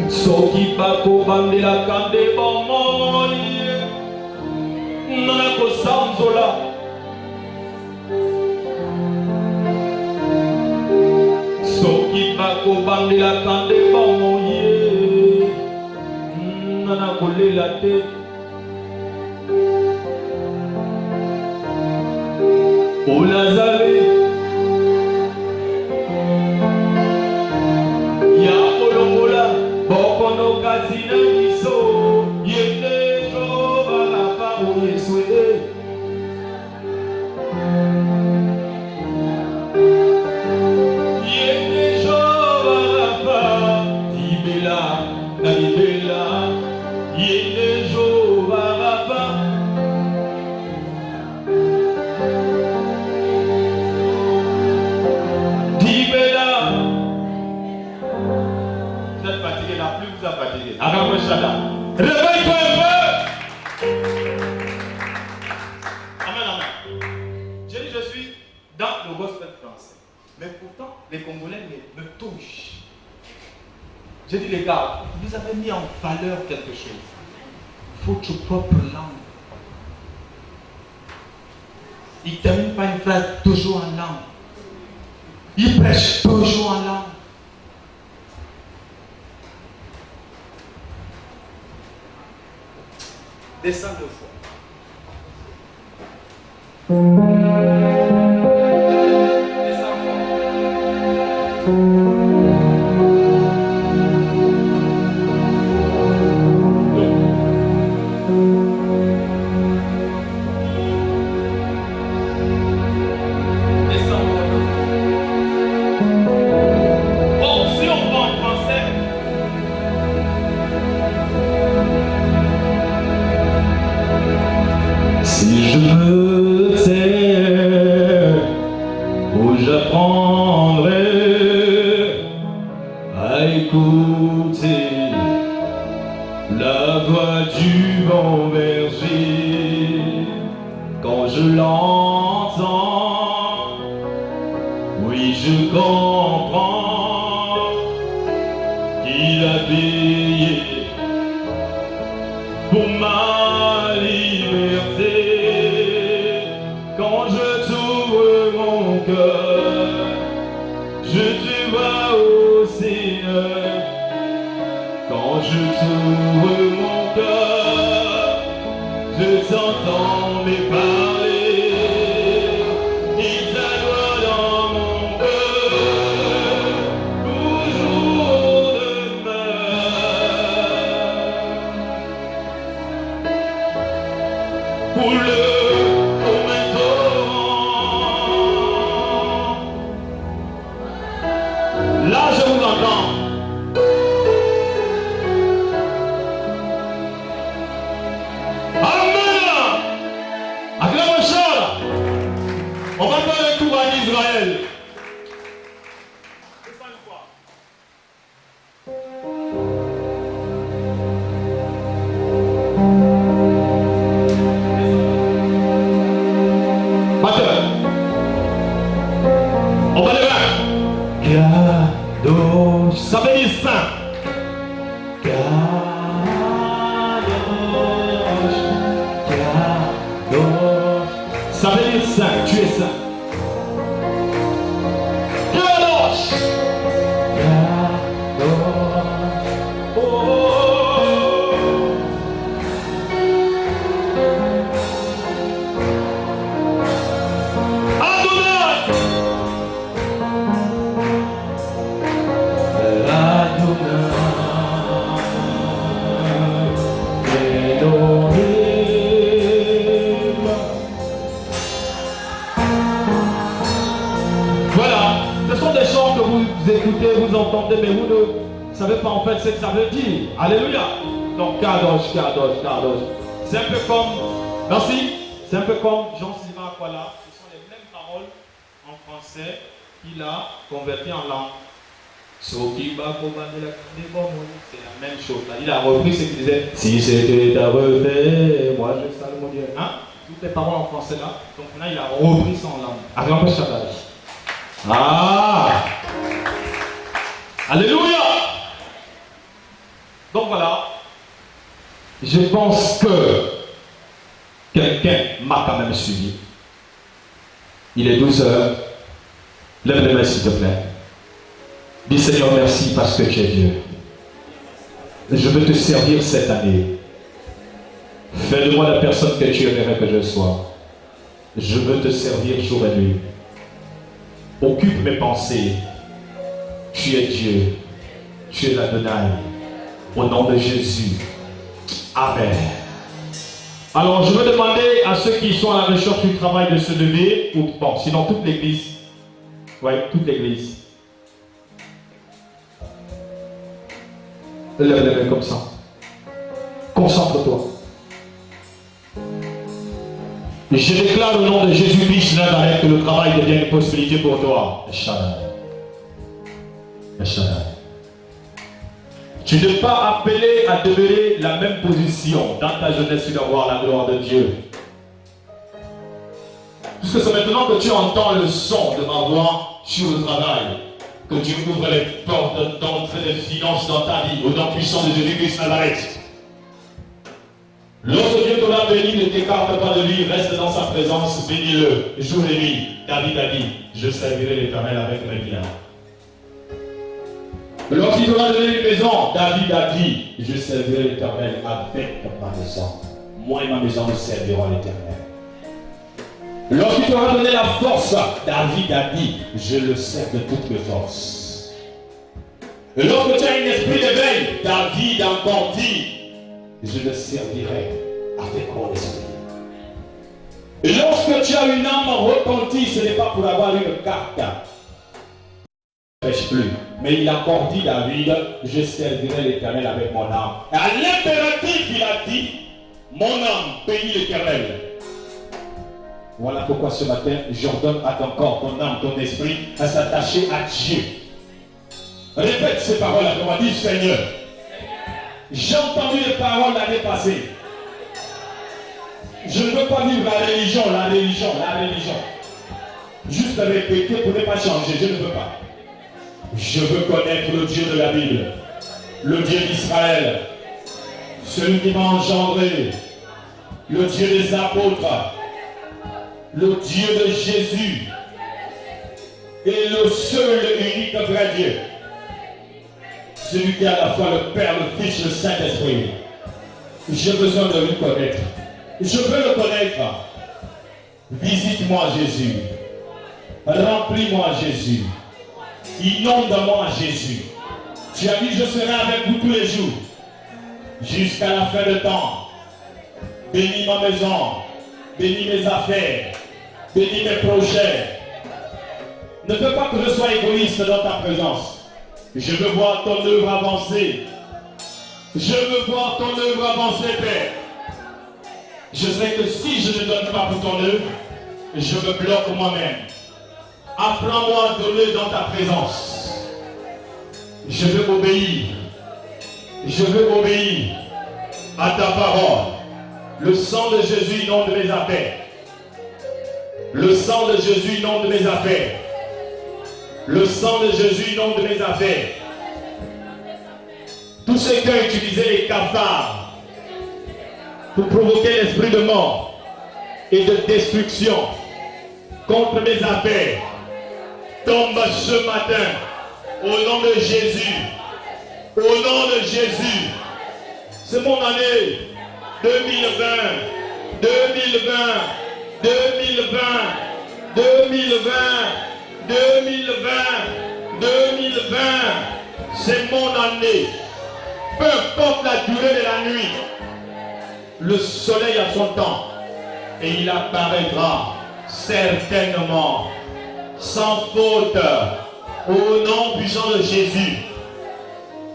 Soki bako bandela kande bomoye nana kosanzola Soki bako bandela kande bomoye nana kolela te Olazale Ya Olongola Bokono Katina Miso Yende Jova Rafa Oyeswe Yende Jova Rafa Tibela Naibela Yende Jova Rafa Réveille-toi un peu. Amen, amen. J'ai dit, je suis dans le gospel français. Mais pourtant, les Congolais me touchent. J'ai dit, les gars, vous avez mis en valeur quelque chose. Votre propre langue. Il ne termine pas une phrase toujours en langue. Il prêche toujours en langue. Descends 2 fois. Descends
J'apprendrai à écouter la voix du bon berger. Quand je l'entends, oui je comprends qu'il a payé pour ma liberté. Quand je t'ouvre mon cœur, je te vois au Seigneur. Quand je t'ouvre mon cœur, je t'entends me parler. Il t'adore dans mon cœur, toujours demeure. Pour le là, je vous entends. Amen. Acclamation. On va faire un tour en Israël. On va le voir. Kadosh, ça veut dire saint. Kadosh, Kadosh, ça veut dire saint, tu es saint. Kadosh, Kadosh, oh, oh, oh. Adonai. Voilà, ce sont des chants que vous écoutez, vous entendez, mais vous ne savez pas en fait ce que ça veut dire. Alléluia. Donc, Kadosh, Kadosh, Kadosh. C'est un peu comme, merci, c'est un peu comme Jean-Sylvain Aquala. Ce sont les mêmes paroles en français qu'il a converti en langue. C'est la même chose. Il a repris ce qu'il disait. Si c'était à refaire, moi je salue mon Dieu. Hein? Toutes les paroles en français là. Donc maintenant il a repris ça en langue. Ah! Alléluia! Donc voilà. Je pense que quelqu'un m'a quand même suivi. Il est 12 heures. Lève les mains s'il te plaît. Dis Seigneur merci parce que tu es Dieu. Je veux te servir cette année. Fais de moi la personne que tu aimerais que je sois. Je veux te servir jour et nuit. Occupe mes pensées. Tu es Dieu. Tu es l'Adonai. Au nom de Jésus. Amen. Alors je veux demander à ceux qui sont à la recherche du travail de se lever. Ou bon, sinon toute l'église. Oui, toute l'église. Lève les mains comme ça. Concentre-toi. Je déclare au nom de Jésus-Christ Nazareth que le travail devient une possibilité pour toi. Tu n'es pas appelé à demeurer la même position. Dans ta jeunesse, tu dois voir la gloire de Dieu. Puisque c'est maintenant que tu entends le son de ma voix sur le travail, que tu ouvres les portes d'entrée des finances dans ta vie, au nom puissant de Jésus-Christ Nazareth. Lorsque Dieu t'aura béni, ne t'écarte pas de lui, reste dans sa présence, bénis-le, jour et nuit. David a dit, je servirai l'Éternel avec mes biens. Lorsqu'il t'aura donné une maison, David a dit, je servirai l'Éternel avec ma maison. Moi et ma maison nous servirons l'Éternel. Lorsqu'il t'aura donné la force, David a dit, je le sers de toutes mes forces. Et lorsque tu as un esprit d'éveil, David a encore dit, je le servirai avec mon esprit. Et lorsque tu as une âme repentie, ce n'est pas pour avoir une carte. Ne pêche plus. Mais il a encore dit, David, je servirai l'Éternel avec mon âme. Et à l'impératif, il a dit, mon âme bénit l'Éternel.
Voilà pourquoi ce matin, j'ordonne à ton corps, ton âme, ton esprit à s'attacher à Dieu. Répète ces paroles avec moi. Dis Seigneur, j'ai entendu les paroles l'année passée. Je ne veux pas vivre la religion. Juste répéter pour ne pas changer. Je ne veux pas. Je veux connaître le Dieu de la Bible, le Dieu d'Israël, celui qui m'a engendré, le Dieu des apôtres, le Dieu de Jésus et le seul et unique vrai Dieu. Celui qui est à la fois le Père, le Fils, le Saint-Esprit. J'ai besoin de lui connaître. Je veux le connaître. Visite-moi Jésus. Remplis-moi Jésus. Inonde-moi Jésus. Tu as dit je serai avec vous tous les jours. Jusqu'à la fin de temps. Bénis ma maison. Bénis mes affaires. Bénis mes projets. Ne veux pas que je sois égoïste dans ta présence. Je veux voir ton œuvre avancer. Je veux voir ton œuvre avancer, Père. Je sais que si je ne donne pas pour ton œuvre, je me bloque moi-même. Apprends-moi à donner dans ta présence. Je veux obéir. Je veux obéir à ta parole. Le sang de Jésus inonde mes affaires. Le sang de Jésus inonde mes affaires. Le sang de Jésus inonde mes affaires. Tous ceux qui ont utilisé les cafards pour provoquer l'esprit de mort et de destruction contre mes affaires tombent ce matin au nom de Jésus. Au nom de Jésus. C'est mon année 2020, 2020, 2020, 2020, 2020, 2020. C'est mon année. Peu importe la durée de la nuit, le soleil a son temps et il apparaîtra certainement, sans faute, au nom puissant de Jésus.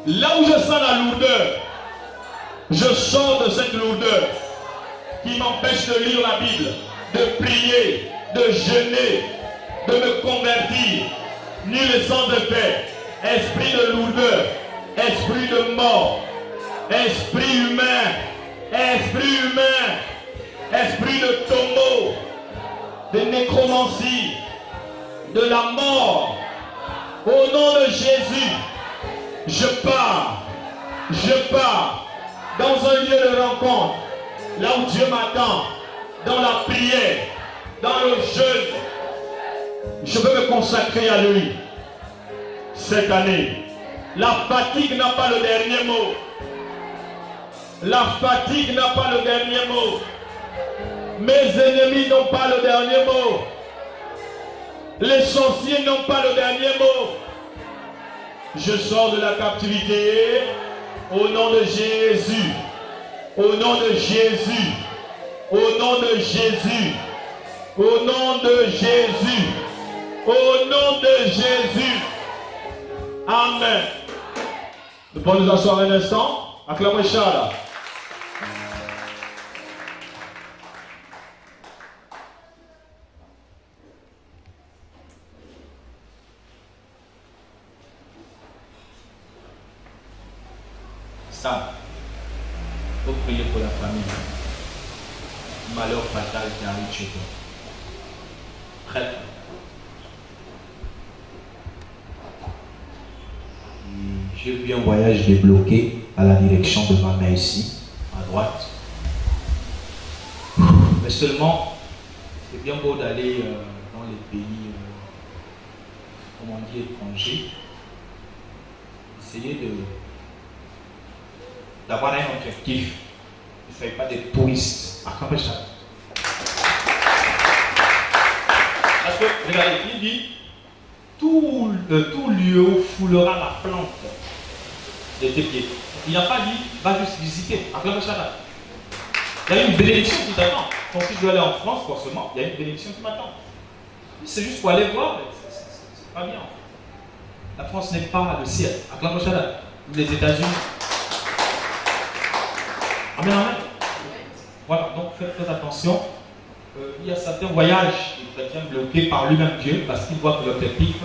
Là où je sens la lourdeur, je sors de cette lourdeur qui m'empêche de lire la Bible, de prier, de jeûner, de me convertir. Ni le sang de paix, esprit de lourdeur, esprit de mort, esprit humain, esprit de tombeau, de nécromancie, de la mort. Au nom de Jésus, je pars dans un lieu de rencontre, là où Dieu m'attend, dans la prière, dans le jeûne. Je veux me consacrer à lui cette année. La fatigue n'a pas le dernier mot. La fatigue n'a pas le dernier mot. Mes ennemis n'ont pas le dernier mot. Les sorciers n'ont pas le dernier mot. Je sors de la captivité au nom de Jésus. Au nom de Jésus. Au nom de Jésus. Au nom de Jésus. Au nom de Jésus. Amen. Nous pouvons nous asseoir un instant. Acclamez Charles.
Sam, il faut prier pour la famille. Malheur fatal qui arrive chez toi. Prête. J'ai vu un voyage débloqué à la direction de ma mère ici, à droite. Mais seulement, c'est bien beau d'aller dans les pays, comment on dit, étrangers. Essayer d'avoir un objectif. Ne soyez pas des touristes. Acclamez ça. Parce que, regardez, il dit, tout lieu où foulera la plante de tes pieds. Il n'a pas dit, va juste visiter. Acclamez ça. Il y a une bénédiction qui t'attend. Donc si je dois aller en France, forcément, il y a une bénédiction qui m'attend. C'est juste pour aller voir, mais c'est pas bien. La France n'est pas le ciel. Acclamez ça. Les États-Unis. Amen, amen. Voilà, donc faites très attention. il y a certains voyages des chrétiens bloqués par lui-même Dieu parce qu'ils voient que l'objectif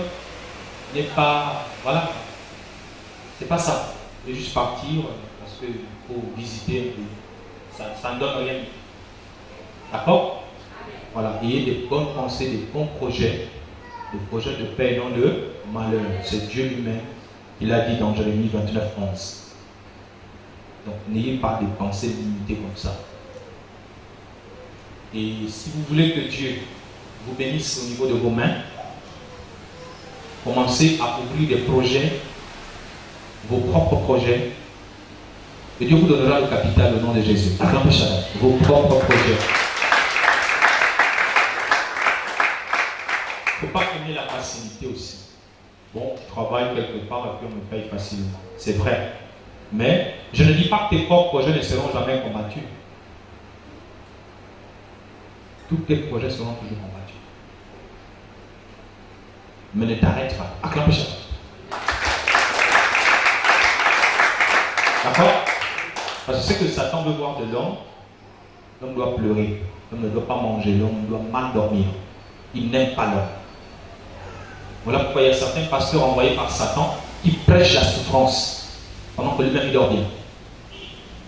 n'est pas. Voilà. C'est pas ça. C'est juste partir parce qu'il faut visiter un peu. Ça ne donne rien. D'accord? Voilà. Ayez des bonnes pensées, des bons projets. Des projets de paix et non de malheur. C'est Dieu lui-même. Il a dit dans Jérémie 29, 11. Donc n'ayez pas des pensées limitées comme ça. Et si vous voulez que Dieu vous bénisse au niveau de vos mains, commencez à ouvrir des projets, vos propres projets, et Dieu vous donnera le capital au nom de Jésus. Acclamez chacun, vos propres projets. Il ne faut pas aimer la facilité aussi. Bon, je travaille quelque part et puis on me paye facilement. C'est vrai. Mais je ne dis pas que tes propres projets ne seront jamais combattus. Tous tes projets seront toujours combattus. Mais ne t'arrête pas. Acclamez chacun. D'accord? Parce que c'est que Satan veut voir de l'homme. L'homme doit pleurer. L'homme ne doit pas manger. L'homme doit mal dormir. Il n'aime pas l'homme. Voilà pourquoi il y a certains pasteurs envoyés par Satan qui prêchent la souffrance pendant que lui-même il dort bien.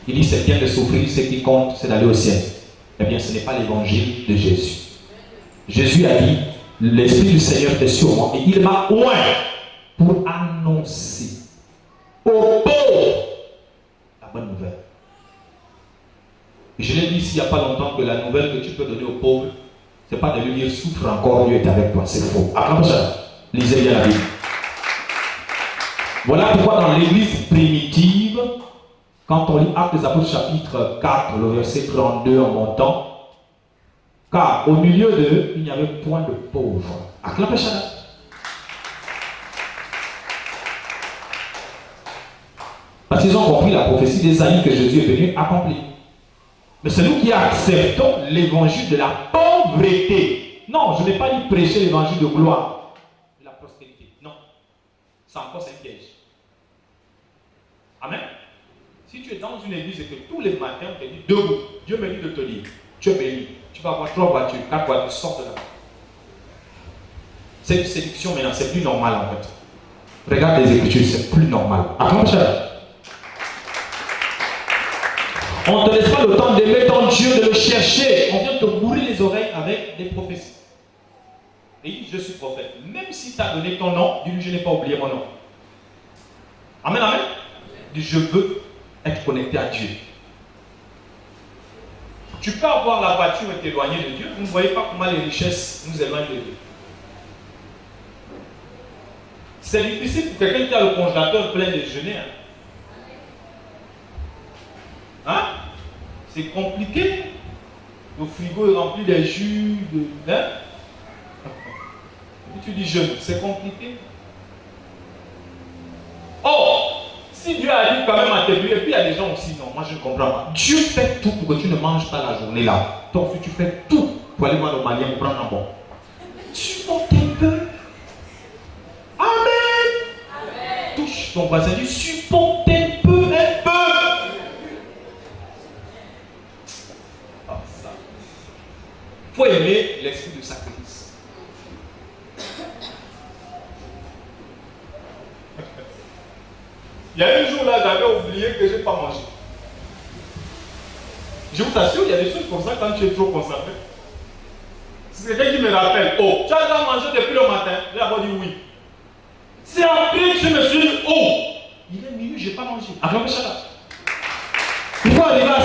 Il dit c'est bien de souffrir, ce qui compte c'est d'aller au ciel. Eh bien ce n'est pas l'évangile de Jésus. Jésus a dit l'Esprit du Seigneur est sur moi et il m'a oint pour annoncer aux pauvres la bonne nouvelle. Et je l'ai dit ici il n'y a pas longtemps que la nouvelle que tu peux donner aux pauvres, ce n'est pas de lui dire souffre encore, Dieu est avec toi. C'est faux. Acclamez ça. Lisez bien la Bible. Voilà pourquoi dans l'église primitive, quand on lit Actes des Apôtres chapitre 4, le verset 32 en montant, car au milieu d'eux, il n'y avait point de pauvres. Acclamez ça. Parce qu'ils ont compris la prophétie d'Ésaïe que Jésus est venu accomplir. Mais c'est nous qui acceptons l'évangile de la pauvreté. Non, je n'ai pas dit prêcher l'évangile de gloire, de la prospérité. Non. Ça encore c'est un piège. Amen. Si tu es dans une église et que tous les matins on te dit debout, Dieu me dit de te dire, tu es béni, tu vas avoir 3 voitures, 4 voitures, sors de là. C'est une séduction maintenant, c'est plus normal en fait. Regarde les Écritures, c'est plus normal. Attends, cher. On ne te laisse pas le temps d'aimer ton Dieu, de le chercher. On vient te bourrer les oreilles avec des prophéties. Et il dit, je suis prophète. Même si tu as donné ton nom, dis-lui, je n'ai pas oublié mon nom. Amen, amen. Dis, je veux être connecté à Dieu. Tu peux avoir la voiture et t'éloigner de Dieu. Vous ne voyez pas comment les richesses nous éloignent de Dieu. C'est difficile pour quelqu'un qui a le congélateur plein de déjeuner. Hein? C'est compliqué. Le frigo est rempli de jus, de. Hein? Et puis tu dis jeûne, c'est compliqué. Oh! Si Dieu a dit quand même à tes buts, et puis il y a des gens aussi, non, moi je ne comprends pas. Dieu fait tout pour que tu ne manges pas la journée là. Donc si tu fais tout pour aller voir le Malien pour prendre un bon. Supporte un peu. Amen. Amen. Touche ton voisin, dis supporte un peu, un peu. Oh, ça. Il faut aimer l'esprit de sacrifice. Il y a un jour là, j'avais oublié que je n'ai pas mangé. Je vous assure, il y a des choses comme ça quand tu es trop concentré. C'est quelqu'un qui me rappelle, oh, tu as déjà mangé depuis le matin? J'ai d'abord dit oui. C'est après que je me suis dit, oh, il est minuit, je n'ai pas mangé. Acclamez ça. Il faut arriver à